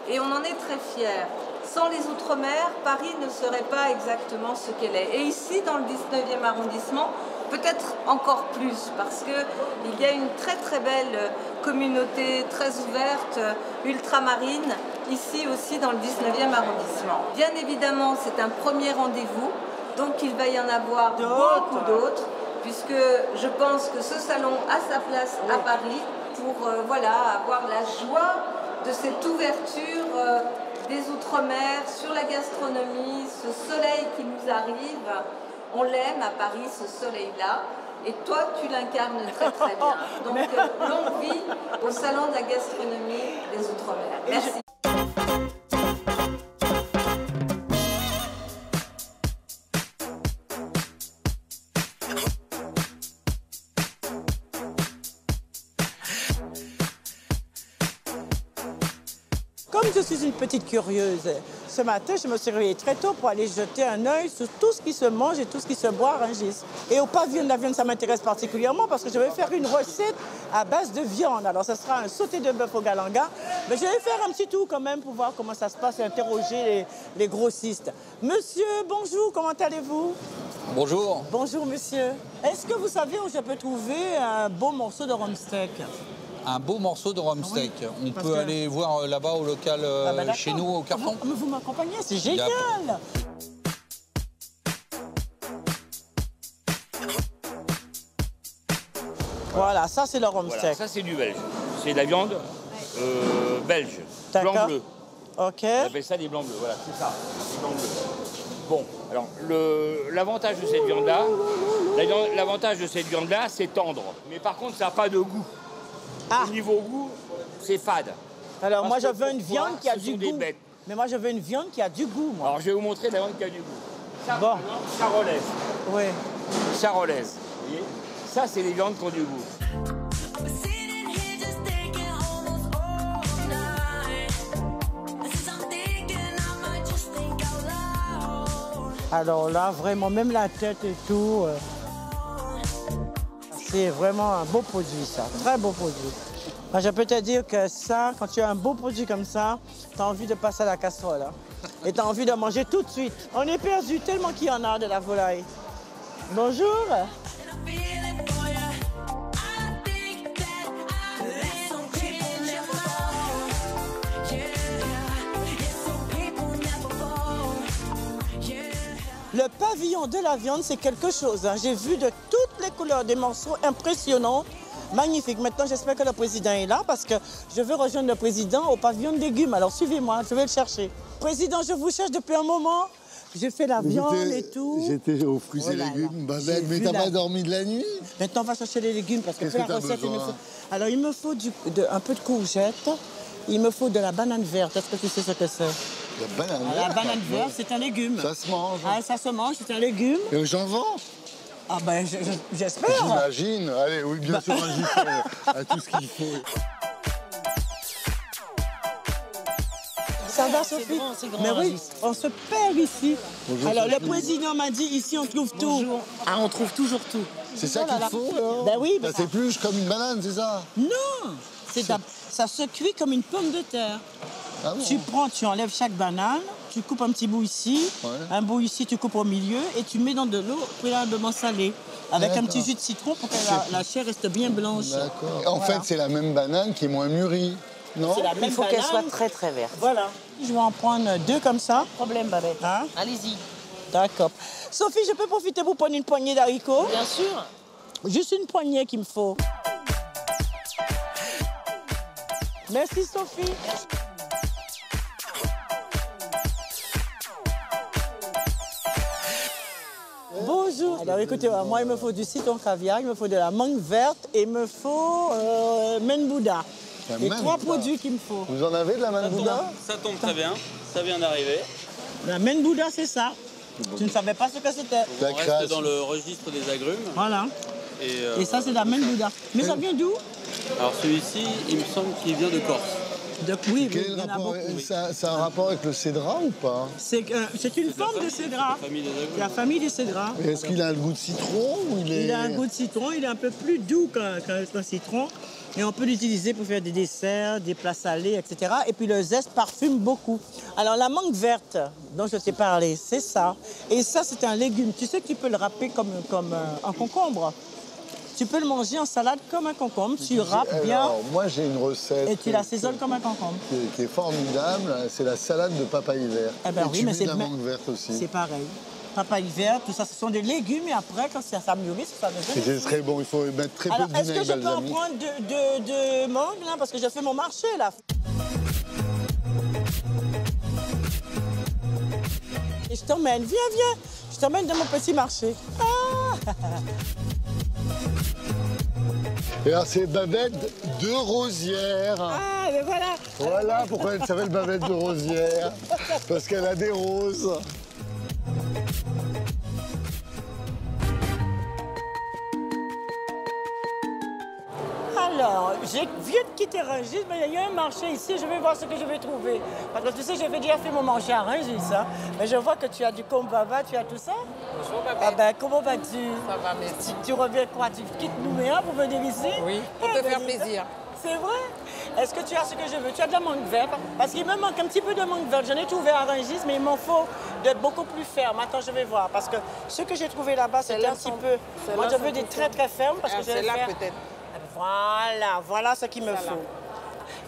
et on en est très fiers. Sans les Outre-mer, Paris ne serait pas exactement ce qu'elle est. Et ici, dans le 19e arrondissement, peut-être encore plus, parce qu'il y a une très très belle communauté, très ouverte, ultramarine, ici aussi dans le 19e arrondissement. Bien évidemment, c'est un premier rendez-vous, donc il va y en avoir beaucoup d'autres, puisque je pense que ce salon a sa place à Paris pour voilà, avoir la joie de cette ouverture des Outre-mer sur la gastronomie, ce soleil qui nous arrive. On l'aime à Paris, ce soleil-là. Et toi, tu l'incarnes très très bien. Donc, longue vie au Salon de la gastronomie des Outre-mer. Merci. Comme je suis une petite curieuse, ce matin, je me suis réveillée très tôt pour aller jeter un œil sur tout ce qui se mange et tout ce qui se boit à Rungis. Et au pavillon de la viande, ça m'intéresse particulièrement parce que je vais faire une recette à base de viande. Alors, ce sera un sauté de bœuf au galanga. Mais je vais faire un petit tour quand même pour voir comment ça se passe et interroger les grossistes. Monsieur, bonjour, comment allez-vous? Bonjour. Bonjour, monsieur. Est-ce que vous savez où je peux trouver un beau morceau de rhum steak? Un beau morceau de rhum steak. Oui, on peut aller voir là-bas au local chez nous au Carton. Vous m'accompagnez, c'est génial. Voilà, ça c'est le rhum Voilà, steak. ça c'est du belge. C'est de la viande belge, blanc bleu. Ok. On appelle ça des blancs bleus, voilà, c'est ça, des blancs bleus. Bon, alors l'avantage de cette viande-là, c'est tendre. Mais par contre, ça n'a pas de goût. Au niveau goût, c'est fade. Alors Parce moi je que veux une pourquoi viande qui a ce du sont des goût. bêtes. Mais moi je veux une viande qui a du goût, moi. Alors je vais vous montrer la viande qui a du goût. Ça, bon. par exemple, charolaise. Oui. Charolaise. Vous voyez? Ça, c'est les viandes qui ont du goût. Alors là, vraiment, même la tête et tout, c'est vraiment un beau produit, ça. Très beau produit. Moi, je peux te dire que ça, quand tu as un beau produit comme ça, tu as envie de passer à la casserole. Hein. Et tu as envie de manger tout de suite. On est perdu tellement qu'il y en a de la volaille. Bonjour. Le pavillon de la viande, c'est quelque chose. Hein. J'ai vu de toutes les couleurs des morceaux impressionnants, magnifiques. Maintenant, j'espère que le président est là parce que je veux rejoindre le président au pavillon de légumes. Alors, suivez-moi, je vais le chercher. Président, je vous cherche depuis un moment. J'ai fait la viande et tout. J'étais aux fruits et légumes, Babette, mais t'as pas dormi de la nuit? Maintenant, on va chercher les légumes parce que pour la recette, il me faut... Alors, il me faut un peu de courgettes. Il me faut de la banane verte. Est-ce que tu sais ce que c'est? La banane verte? La banane verte, c'est un légume. Ça se mange. Ah, ça se mange, c'est un légume. Et j'en vends? Ah ben, j'espère. J'imagine. Allez, oui, bien sûr, à tout ce qu'il faut. Ça va, Sophie? Mais oui, on se perd ici. Bonjour, alors, Sophie. le président m'a dit, ici, on trouve tout. Ah, on trouve toujours tout. C'est ça qu'il faut, alors? Ben oui. Ça s'épluche comme une banane, c'est ça? Non, ça se cuit comme une pomme de terre. Ah bon? Tu enlèves chaque banane, tu coupes un petit bout ici, un bout ici, tu coupes au milieu et tu mets dans de l'eau préalablement salée. Avec un petit jus de citron pour que la chair reste bien blanche. D'accord. En fait, c'est la même banane qui est moins mûrie, non? Il faut qu'elle soit très très verte. Voilà. Je vais en prendre 2 comme ça. Problème, Babette. Hein? Allez-y. D'accord. Sophie, je peux profiter pour prendre une poignée d'haricots? Bien sûr. Juste une poignée qu'il me faut. Merci, Sophie. Bonjour. Alors écoutez, moi il me faut du citron caviar, il me faut de la mangue verte et il me faut menbouda. Les 3 produits qu'il me faut. Vous en avez de la menbouda? Ça tombe très bien, ça vient d'arriver. La menbouda, c'est ça. Tu ne savais pas ce que c'était. On reste dans le registre des agrumes. Voilà. Et ça, c'est la menbouda. Mais ça vient d'où? Alors celui-ci, il me semble qu'il vient de Corse. Oui, Quel rapport, ça a un rapport avec le cédra ou pas? C'est une forme de cédra. La famille des cédras. Est-ce qu'il a un goût de citron ou Il a un goût de citron, il est un peu plus doux qu'un citron. Et on peut l'utiliser pour faire des desserts, des plats salés, etc. Et puis le zeste parfume beaucoup. Alors la mangue verte dont je t'ai parlé, c'est ça. Et ça, c'est un légume. Tu sais que tu peux le râper comme un concombre. Tu peux le manger en salade comme un concombre. Tu râpes bien. Alors, moi, j'ai une recette. Et tu l'assaisonnes comme un concombre. Qui est formidable. C'est la salade de papaye vert. Eh ben et oui, tu mais mets de la mangue verte aussi. C'est pareil. Papaye vert, tout ça, ce sont des légumes. Et après, quand ça mûrit, ça devient... C'est très bon. Il faut mettre très peu de vinaigre balsamique. Est-ce que je peux en prendre de mangue, là? Parce que je fais mon marché, là. Et je t'emmène. Viens. Je t'emmène dans mon petit marché. Ah. Et alors, c'est Babette de Rosière. Ah, mais voilà. Voilà pourquoi elle s'appelle Babette de Rosière. Parce qu'elle a des roses. Alors, je viens de quitter Rungis, mais il y a un marché ici, je vais voir ce que je vais trouver. Parce que tu sais, j'avais déjà fait mon marché à Rungis, hein. Mais je vois que tu as du kombava, tu as tout ça. Bonjour, Babette. Ah ben, comment vas-tu? Ça va, merci. Tu reviens quoi? Tu quittes Nouméa pour venir ici? Oui, pour te faire plaisir. C'est vrai? Est-ce que tu as ce que je veux? Tu as de la mangue verte? Parce qu'il me manque un petit peu de mangue verte. J'en ai trouvé à Rungis, mais il m'en faut d'être beaucoup plus ferme. Attends, je vais voir. Parce que ce que j'ai trouvé là-bas, c'était un petit peu... Moi, je veux des très, très fermes. Parce que je vais là faire... peut-être. Voilà ce qu'il me faut.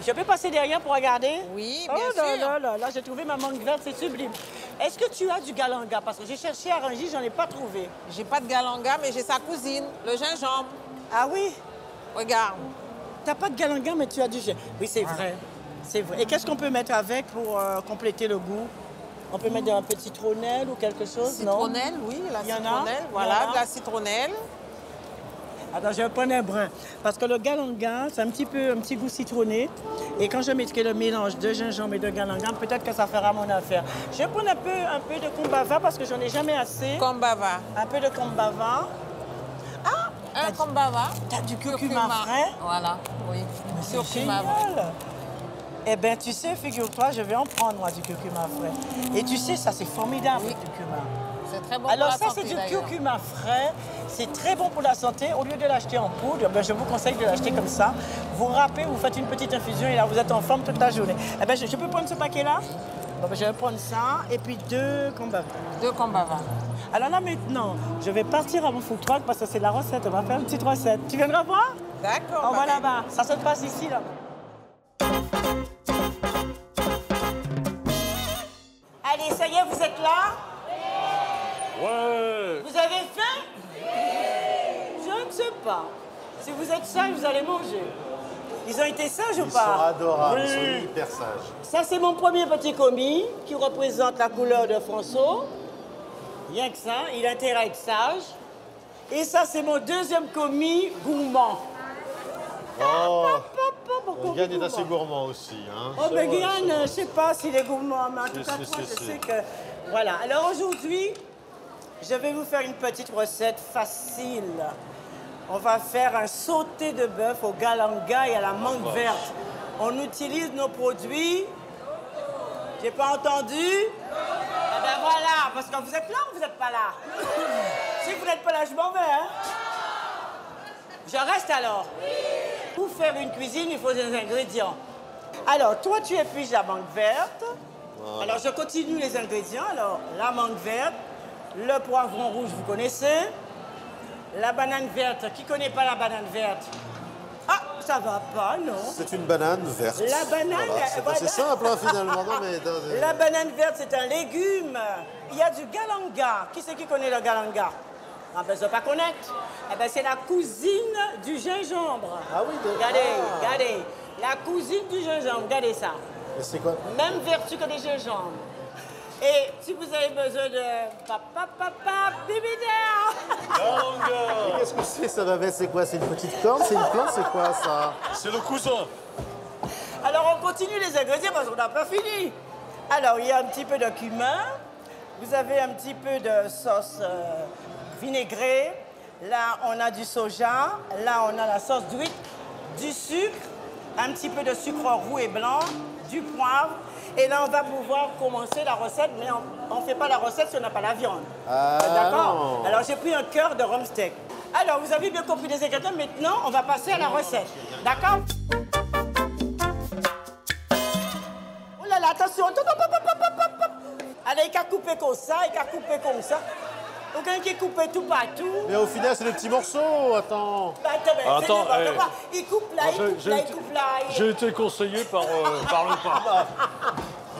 Je peux passer derrière pour regarder? Oui, bien sûr. Là, j'ai trouvé ma mangue verte, c'est sublime. Est-ce que tu as du galanga? Parce que j'ai cherché à Rungis, j'en ai pas trouvé. J'ai pas de galanga, mais j'ai sa cousine, le gingembre. Ah oui? Regarde. T'as pas de galanga, mais tu as du gingembre. Oui, c'est vrai. C'est vrai. Et qu'est-ce qu'on peut mettre avec pour compléter le goût? On peut mettre un peu de citronnelle ou quelque chose, citronnelle, non? oui, la Il y en a? citronnelle. Voilà, de la citronnelle. Attends, je vais prendre un brin. Parce que le galanga, c'est un petit goût citronné. Et quand je mettrai le mélange de gingembre et de galanga, peut-être que ça fera mon affaire. Je vais prendre un peu de kombava parce que j'en ai jamais assez. Kombava. Un peu de kombava. Ah! Un kombava. T'as du curcuma frais? Voilà, oui. C'est génial. Eh bien, tu sais, figure-toi, je vais en prendre, moi, du curcuma frais. Et tu sais, ça, c'est formidable, le curcuma. C'est très bon Alors pour la ça, santé, c'est du d'ailleurs. curcuma frais. C'est très bon pour la santé. Au lieu de l'acheter en poudre, ben, je vous conseille de l'acheter comme ça. Vous râpez, vous faites une petite infusion et là, vous êtes en forme toute la journée. Eh ben, je peux prendre ce paquet-là? Bon, ben, je vais prendre ça et puis 2 kombava. 2 kombava. Alors là, maintenant, je vais partir à mon food truck parce que c'est la recette. On va faire une petite recette. Tu viendras voir? D'accord. On va là-bas. Ça se passe ici, là. Allez, ça y est, vous êtes là? Ouais. Vous avez faim? Je ne sais pas. Si vous êtes sage, vous allez manger. Ils ont été sages ou pas? Ils sont adorables, Oui. ils sont hyper sages. Ça, c'est mon premier petit commis qui représente la couleur de François. Rien que ça, il a intérêt à être sage. Et ça, c'est mon deuxième commis gourmand. Oh, Yann est assez gourmand aussi. Hein. Oh, ben Yann, je ne sais pas s'il est gourmand, mais en tout cas, Si, moi, si, je si. sais que... Voilà. Alors aujourd'hui, je vais vous faire une petite recette facile. On va faire un sauté de bœuf au galanga et à la mangue verte. On utilise nos produits. J'ai pas entendu? Eh ben voilà, parce que vous êtes là ou vous n'êtes pas là? Si vous n'êtes pas là, je m'en vais, hein? Je reste alors. Pour faire une cuisine, il faut des ingrédients. Alors, toi, tu épuises la mangue verte. Voilà. Alors, je continue les ingrédients. Alors, la mangue verte, le poivron rouge, vous connaissez. La banane verte, qui ne connaît pas la banane verte? Ah, ça va pas, non? C'est une banane verte. La banane, Voilà, c'est voilà. assez simple hein, finalement. Non, mais, La banane verte, c'est un légume. Il y a du galanga. Qui c'est qui connaît le galanga? Ah ben, je ne pas connaître. Eh ben, c'est la cousine du gingembre. Ah oui, Regardez, regardez. La cousine du gingembre, regardez ça. Et c'est quoi? Même vertu que des gingembre. Et si vous avez besoin de Et qu'est-ce que c'est ça, Babette? C'est quoi? C'est une petite corne? C'est une plante? C'est quoi ça? C'est le cousin. Alors, on continue les ingrédients parce qu'on n'a pas fini. Alors, il y a un petit peu de cumin. Vous avez un petit peu de sauce vinaigrée. Là, on a du soja. Là, on a la sauce d'huître, du sucre, un petit peu de sucre roux et blanc, du poivre. Et là, on va pouvoir commencer la recette, mais on ne fait pas la recette si on n'a pas la viande. Ah, D'accord? non. Alors, j'ai pris un cœur de rhum steak. Alors, vous avez bien compris les ingrédients. Maintenant, on va passer à la recette. D'accord? Oh là là, attention. Allez, il a coupé comme ça, il a coupé comme ça. Aucun qui est coupé tout partout. Mais au final, c'est des petits morceaux. Attends. Bah, attends, il coupe là, il coupe là, il coupe là. J'ai été conseillé par le pape.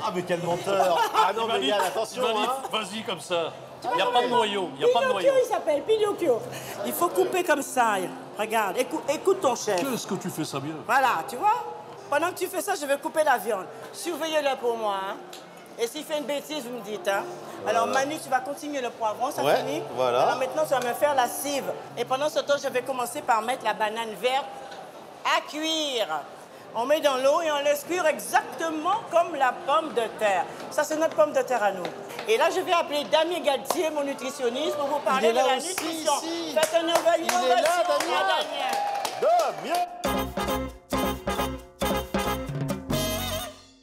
Ah, mais quel menteur. Ah non, mais Yann, attention. Hein. Vas-y, comme ça. Il n'y a pas de noyau. Il n'y a pas de Pinocchio, noyau. il s'appelle Pinocchio. Il faut couper comme ça. Regarde, écoute ton chef. Qu'est-ce que tu fais ça bien? Voilà, tu vois? Pendant que tu fais ça, je vais couper la viande. Surveillez-le pour moi. Hein. Et s'il fait une bêtise, vous me dites. Hein. Alors Manu, tu vas continuer le poivron, ça finit. Voilà. Alors maintenant, tu vas me faire la cive. Et pendant ce temps, je vais commencer par mettre la banane verte à cuire. On met dans l'eau et on laisse cuire exactement comme la pomme de terre. Ça, c'est notre pomme de terre à nous. Et là, je vais appeler Damien Galtier, mon nutritionniste, pour vous parler de la nutrition. Faites un ovation. Il est là, Damien.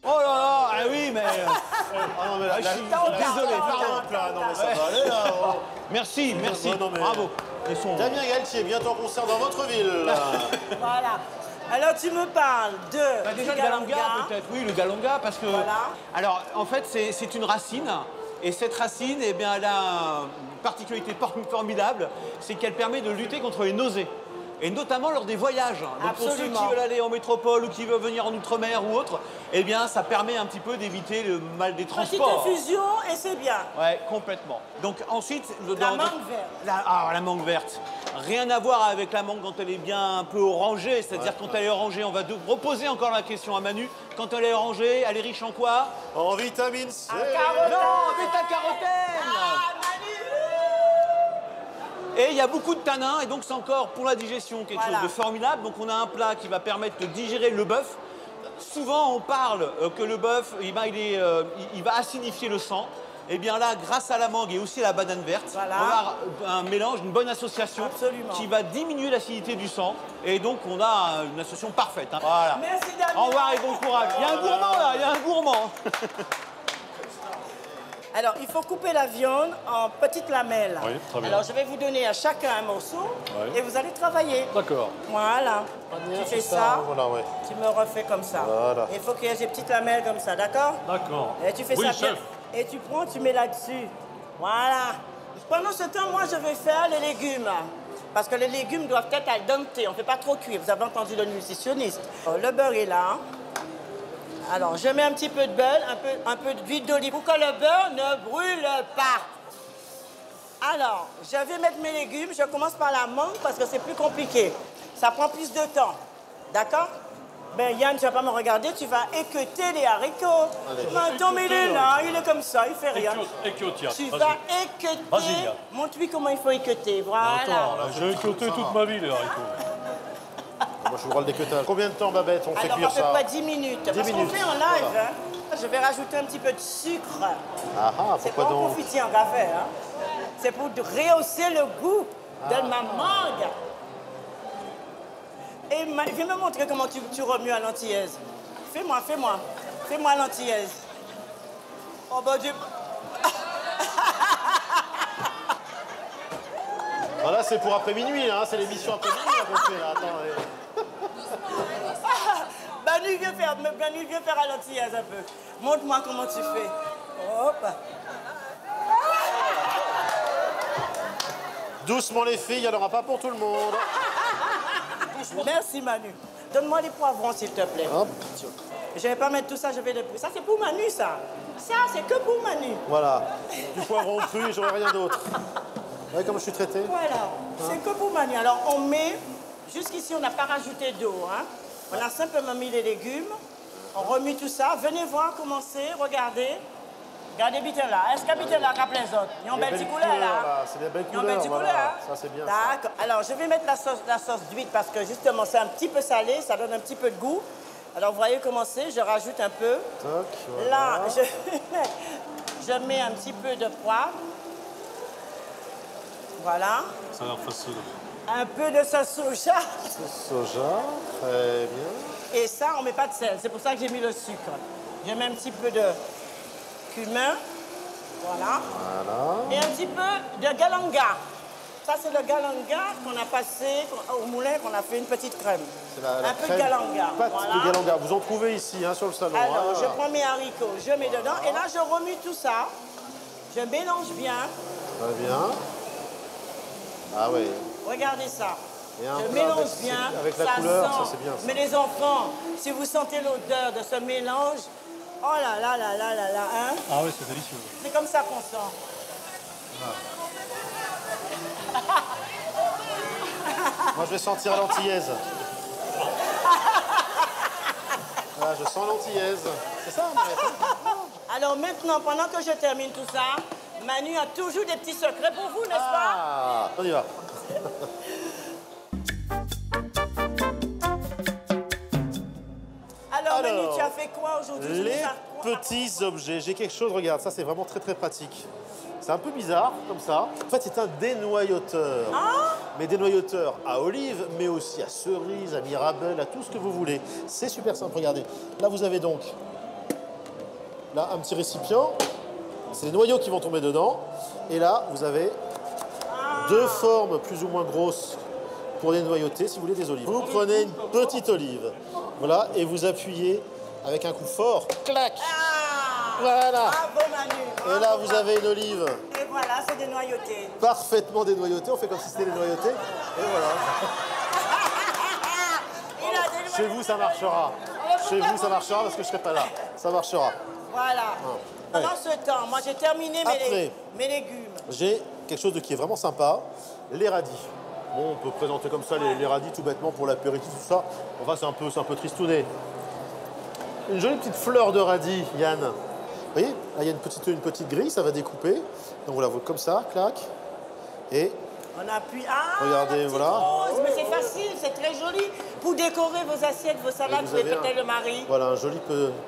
Oh là là, ah oui, mais... Ah non, mais là, je suis désolé, pardon. Non, mais ça va aller, là. Merci, bravo. Damien Galtier, bientôt en concert dans votre ville. Voilà. Alors, tu me parles de... Déjà, le galanga, peut-être. Oui, le galanga, parce que... Voilà. Alors, en fait, c'est une racine. Et cette racine, eh bien, elle a une particularité formidable, c'est qu'elle permet de lutter contre les nausées. Et notamment lors des voyages. Donc pour ceux qui veulent aller en métropole ou qui veulent venir en Outre-mer ou autre, eh bien, ça permet un petit peu d'éviter le mal des transports. Petite infusion et c'est bien. Ouais, complètement. Donc ensuite... La mangue verte. La mangue verte. Rien à voir avec la mangue quand elle est bien un peu orangée. C'est-à-dire quand elle est orangée, on va reposer encore la question à Manu. Quand elle est orangée, elle est riche en quoi? En vitamine C. Non, bêta-carotène. Et il y a beaucoup de tanins, et donc c'est encore pour la digestion quelque chose de formidable. Donc on a un plat qui va permettre de digérer le bœuf. Souvent on parle que le bœuf, il va acidifier le sang. Et bien là, grâce à la mangue et aussi à la banane verte, on va avoir un mélange, une bonne association qui va diminuer l'acidité du sang. Et donc on a une association parfaite. Hein. Voilà. Merci Damien. Au revoir et bon courage. Il y a un gourmand là, il y a un gourmand. Alors, il faut couper la viande en petites lamelles. Oui, très bien. Alors, je vais vous donner à chacun un morceau et vous allez travailler. D'accord. Voilà. Tu fais ça, voilà, ouais. tu me refais comme ça. Voilà. Il faut qu'il y ait ces petites lamelles comme ça, d'accord? D'accord. Et tu fais Oui, ça chef. bien. Et tu prends, tu mets là-dessus. Voilà. Pendant ce temps, moi, je vais faire les légumes. Parce que les légumes doivent être al dente. On ne fait pas trop cuire. Vous avez entendu le nutritionniste. Le beurre est là. Alors, je mets un petit peu de beurre, un peu d'huile d'olive pour que le beurre ne brûle pas. Alors, je vais mettre mes légumes. Je commence par la mangue parce que c'est plus compliqué. Ça prend plus de temps. D'accord? Ben, Yann, tu vas pas me regarder, tu vas équeuter les haricots. Maintenant, mais il est là, il est comme ça, il fait rien. Tu vas équeuter. Montre-lui comment il faut équeuter. Voilà. Attends, j'ai équeuté toute ma vie, les haricots. Moi, je vous rôle des queutage. Combien de temps, Babette, on fait cuire ça? Alors, à peu près 10 minutes. Parce qu'on fait en live. Voilà. Hein. Je vais rajouter un petit peu de sucre. Ah ah, pourquoi donc? C'est pas confitier en café. Hein. C'est pour rehausser le goût de ma mangue. Et viens me montrer comment tu remues à l'antillaise. Fais-moi. Fais-moi à l'antillaise. Oh, ben Dieu. Voilà, c'est pour après minuit, hein. C'est l'émission après minuit qu'on fait, là. Attends, Manu, viens faire à l'antillaise un peu. Montre-moi comment tu fais. Hop. Doucement, les filles, il n'y en aura pas pour tout le monde. Merci, Manu. Donne-moi les poivrons, s'il te plaît. Hop. Je ne vais pas mettre tout ça, je vais les pousser. Ça, c'est pour Manu, ça. Ça, c'est que pour Manu. Voilà. Du poivron cru, j'aurai rien d'autre. Vous voyez comment je suis traité? Voilà. C'est que pour Manu. Alors, on met... Jusqu'ici, on n'a pas rajouté d'eau. Hein. On a simplement mis les légumes. On remue tout ça. Venez voir, commencer, regardez. Regardez bien là. Est-ce que bien là qu'à plein autres? Ils ont belle couleur là. C'est des belles couleurs, voilà. Ça, c'est bien. D'accord. Alors, je vais mettre la sauce d'huile parce que justement, c'est un petit peu salé. Ça donne un petit peu de goût. Alors, vous voyez comment c'est. Je rajoute un peu. Toc, voilà. Là, je mets un petit peu de poivre. Voilà. Ça a l'air facile. Un peu de sauce soja. Sauce soja, très bien. Et ça, on ne met pas de sel. C'est pour ça que j'ai mis le sucre. Je mets un petit peu de cumin. Voilà. Et un petit peu de galanga. Ça, c'est le galanga qu'on a passé au moulin, qu'on a fait une petite crème. Un peu de galanga. Pâte voilà. de galanga. Vous en trouvez ici, hein, sur le salon. Alors, hein. je prends mes haricots, je mets dedans. Et là, je remue tout ça. Je mélange bien. Très bien. Ah oui. Regardez ça. Et un je plat mélange avec, bien. avec la couleur, sent. ça c'est bien. Ça. Mais les enfants, si vous sentez l'odeur de ce mélange, oh là là là là là là, hein? Ah oui, c'est délicieux. C'est comme ça qu'on sent. Moi, je vais sentir l'antillaise. Voilà, je sens l'antillaise. C'est ça, Mariette? Alors maintenant, pendant que je termine tout ça, Manu a toujours des petits secrets pour vous, n'est-ce pas? Ah, on y va. Alors Manu, tu as fait quoi aujourd'hui? Les petits objets. J'ai quelque chose, regarde, ça c'est vraiment très très pratique. C'est un peu bizarre, comme ça. En fait, c'est un dénoyauteur. Mais dénoyauteur à olive, mais aussi à cerise, à mirabelle, à tout ce que vous voulez. C'est super simple, regardez. Là, vous avez donc là, un petit récipient. C'est les noyaux qui vont tomber dedans. Et là, vous avez deux formes plus ou moins grosses pour dénoyauter, si vous voulez, des olives. Vous prenez une petite olive, voilà, et vous appuyez avec un coup fort. Clac! Voilà. Bravo Manu. Et là, vous avez une olive. Et voilà, c'est dénoyauté. Parfaitement dénoyautée. On fait comme si c'était dénoyauté. Et voilà. Chez vous, ça marchera. Chez vous, ça marchera parce que je ne serai pas là. Ça marchera. Voilà. Pendant ce temps, moi j'ai terminé Après, mes légumes. J'ai quelque chose qui est vraiment sympa. Les radis. Bon, on peut présenter comme ça les radis tout bêtement pour l'apéritif, tout ça. Enfin, c'est un peu tristouné. Une jolie petite fleur de radis, Yann. Vous voyez, là, il y a une petite grille, ça va découper. Donc voilà, vous comme ça, clac. Et on appuie. Ah, regardez, voilà. Rose, mais c'est facile, c'est très joli. Pour décorer vos assiettes, vos salades, vous avez peut-être le mari. Voilà, un joli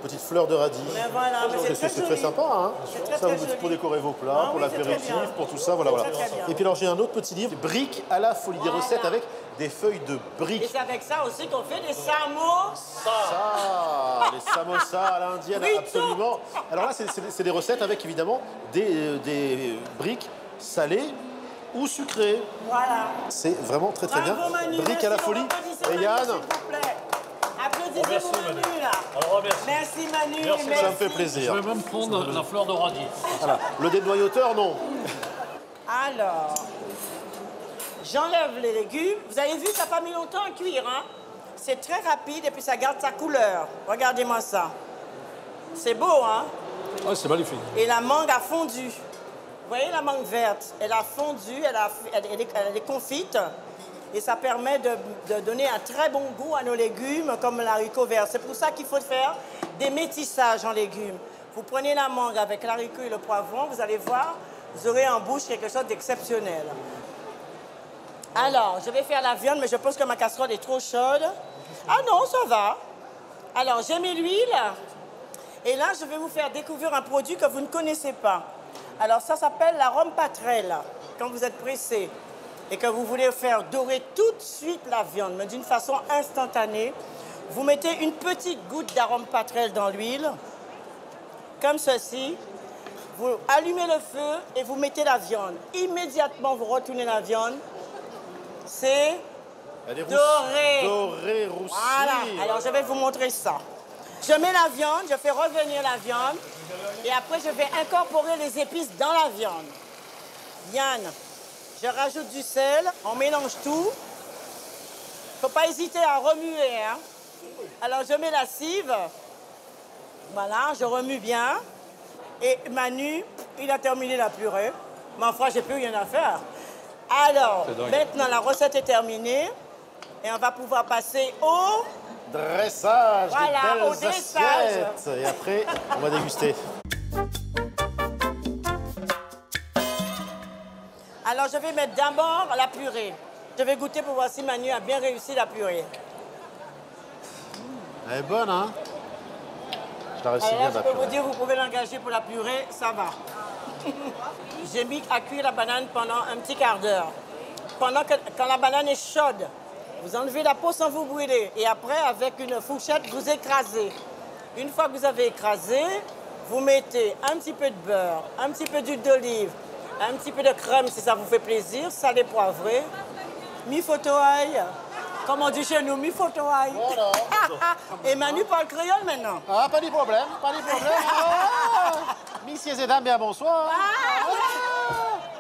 petite fleur de radis. Mais voilà, mais c'est très sympa, hein. Très, ça, très vous joli. pour décorer vos plats, pour l'apéritif, pour tout ça, voilà. Très, très bien. Et puis alors, j'ai un autre petit livre, Briques à la folie, des recettes avec des feuilles de briques. Et c'est avec ça aussi qu'on fait des samosas. Les samosas à l'indienne, absolument. Alors là, c'est des recettes avec évidemment des briques salées ou sucrées. Voilà. C'est vraiment très très bien. Manu, Briques à la folie. Et Yann. S'il vous plaît. Applaudissez pour Manu là. Alors, merci Manu. Merci. Ça me fait plaisir. Je vais même prendre la fleur de radis. Voilà. Le dénoyauteur, non. Alors, j'enlève les légumes. Vous avez vu, ça n'a pas mis longtemps à cuire, hein? C'est très rapide et puis ça garde sa couleur. Regardez-moi ça. C'est beau, hein? Ah, c'est magnifique. Et la mangue a fondu. Vous voyez la mangue verte? Elle a fondu, elle est confite. Et ça permet de donner un très bon goût à nos légumes, comme l'haricot vert. C'est pour ça qu'il faut faire des métissages en légumes. Vous prenez la mangue avec l'haricot et le poivron, vous allez voir, vous aurez en bouche quelque chose d'exceptionnel. Alors, je vais faire la viande, mais je pense que ma casserole est trop chaude. Ah non, ça va. Alors, j'ai mis l'huile. Et là, je vais vous faire découvrir un produit que vous ne connaissez pas. Alors, ça s'appelle la rompâtrelle. Quand vous êtes pressé et que vous voulez faire dorer tout de suite la viande, mais d'une façon instantanée, vous mettez une petite goutte d'arompâtrelle dans l'huile, comme ceci. Vous allumez le feu et vous mettez la viande. Immédiatement, vous retournez la viande. C'est doré. Doré, roussi. Voilà. Alors, je vais vous montrer ça. Je mets la viande, je fais revenir la viande. Et après, je vais incorporer les épices dans la viande. Yann, je rajoute du sel. On mélange tout. Il ne faut pas hésiter à remuer, hein. Alors, je mets la cive. Voilà, je remue bien. Et Manu, il a terminé la purée. Mais enfin, j'ai plus rien à faire. Alors, maintenant, la recette est terminée. Et on va pouvoir passer au dressage. Voilà, au des belles dressage. assiettes. Et après, on va déguster. Alors, je vais mettre d'abord la purée. Je vais goûter pour voir si Manu a bien réussi la purée. Elle est bonne, hein? Je la réussis Alors bien, là, je la peux vous purée. dire, vous pouvez l'engager pour la purée, ça va. J'ai mis à cuire la banane pendant un petit quart d'heure. Quand la banane est chaude, vous enlevez la peau sans vous brûler. Et après, avec une fourchette, vous écrasez. Une fois que vous avez écrasé, vous mettez un petit peu de beurre, un petit peu d'huile d'olive, un petit peu de crème si ça vous fait plaisir, salé poivré, mi-photoail. Comme on dit chez nous, mi-photoail. Voilà. Et Manu parle créole maintenant. Ah, pas de problème, pas de problème. Ah, messieurs et dames, bien bonsoir.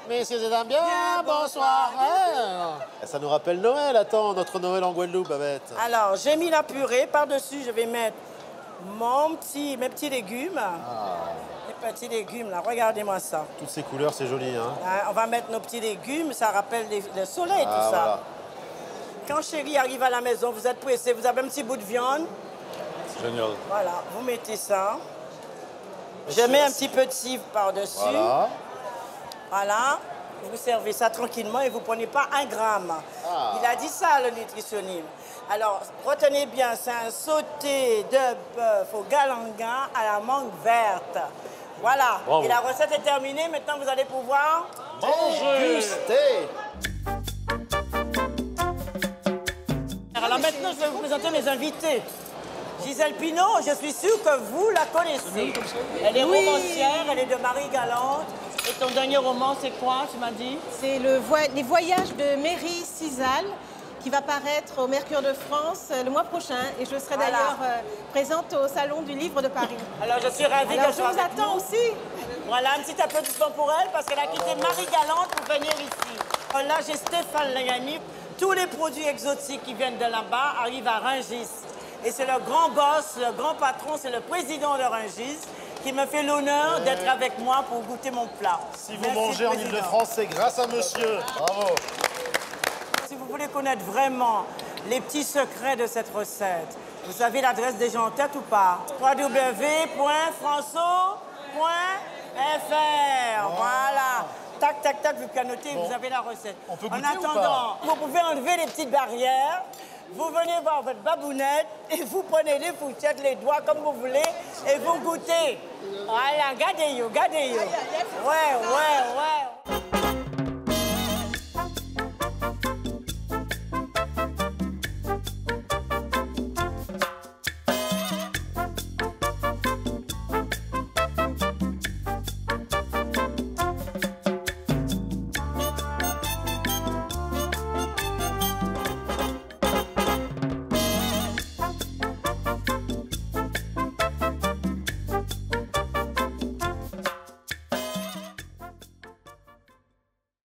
Messieurs et dames, bien bonsoir. Ah. Ça nous rappelle Noël, attends, notre Noël en Guadeloupe, Babette. Alors, j'ai mis la purée. Par-dessus, je vais mettre mes petits légumes. Les petits légumes, là, regardez-moi ça. Toutes ces couleurs, c'est joli, hein? On va mettre nos petits légumes, ça rappelle le soleil, tout ça. Voilà. Quand chérie arrive à la maison, vous êtes pressé, vous avez un petit bout de viande. Génial. Voilà, vous mettez ça. Je mets un petit peu de cidre par-dessus. Voilà. Voilà. Vous servez ça tranquillement et vous ne prenez pas 1 gramme. Ah. Il a dit ça, le nutritionniste. Alors, retenez bien, c'est un sauté de bœuf au galanga à la mangue verte. Voilà. Bravo. Et la recette est terminée. Maintenant, vous allez pouvoir Déguster. Alors maintenant, je vais vous présenter mes invités. Gisèle Pineau, je suis sûre que vous la connaissez. Elle est romancière, elle est de Marie-Galante. Et ton dernier roman, c'est quoi, tu m'as dit? C'est les voyages de Mary Cizal qui va paraître au Mercure de France le mois prochain. Et je serai d'ailleurs présente au Salon du Livre de Paris. Alors je suis ravie qu'elle soit je vous avec attends nous. aussi. Voilà, un petit applaudissement pour elle parce qu'elle a quitté Marie-Galante pour venir ici. Là, j'ai Stéphane Layani. Tous les produits exotiques qui viennent de là-bas arrivent à Rungis. Et c'est le grand boss, le grand patron, c'est le président de Rungis qui me fait l'honneur d'être avec moi pour goûter mon plat. Si vous Merci, mangez en président. Ile-de-France, c'est grâce à monsieur. Bravo. Si vous voulez connaître vraiment les petits secrets de cette recette, vous avez l'adresse déjà en tête ou pas? www.françois.fr. Voilà. Tac, tac, tac, vous canotez, vous avez la recette. On peut En goûter ou attendant, vous pouvez enlever les petites barrières. Vous venez voir votre babounette et vous prenez les fourchettes, les doigts comme vous voulez et vous goûtez. Voilà, gardez-yo, gardez-yo. Ouais, ouais, ouais.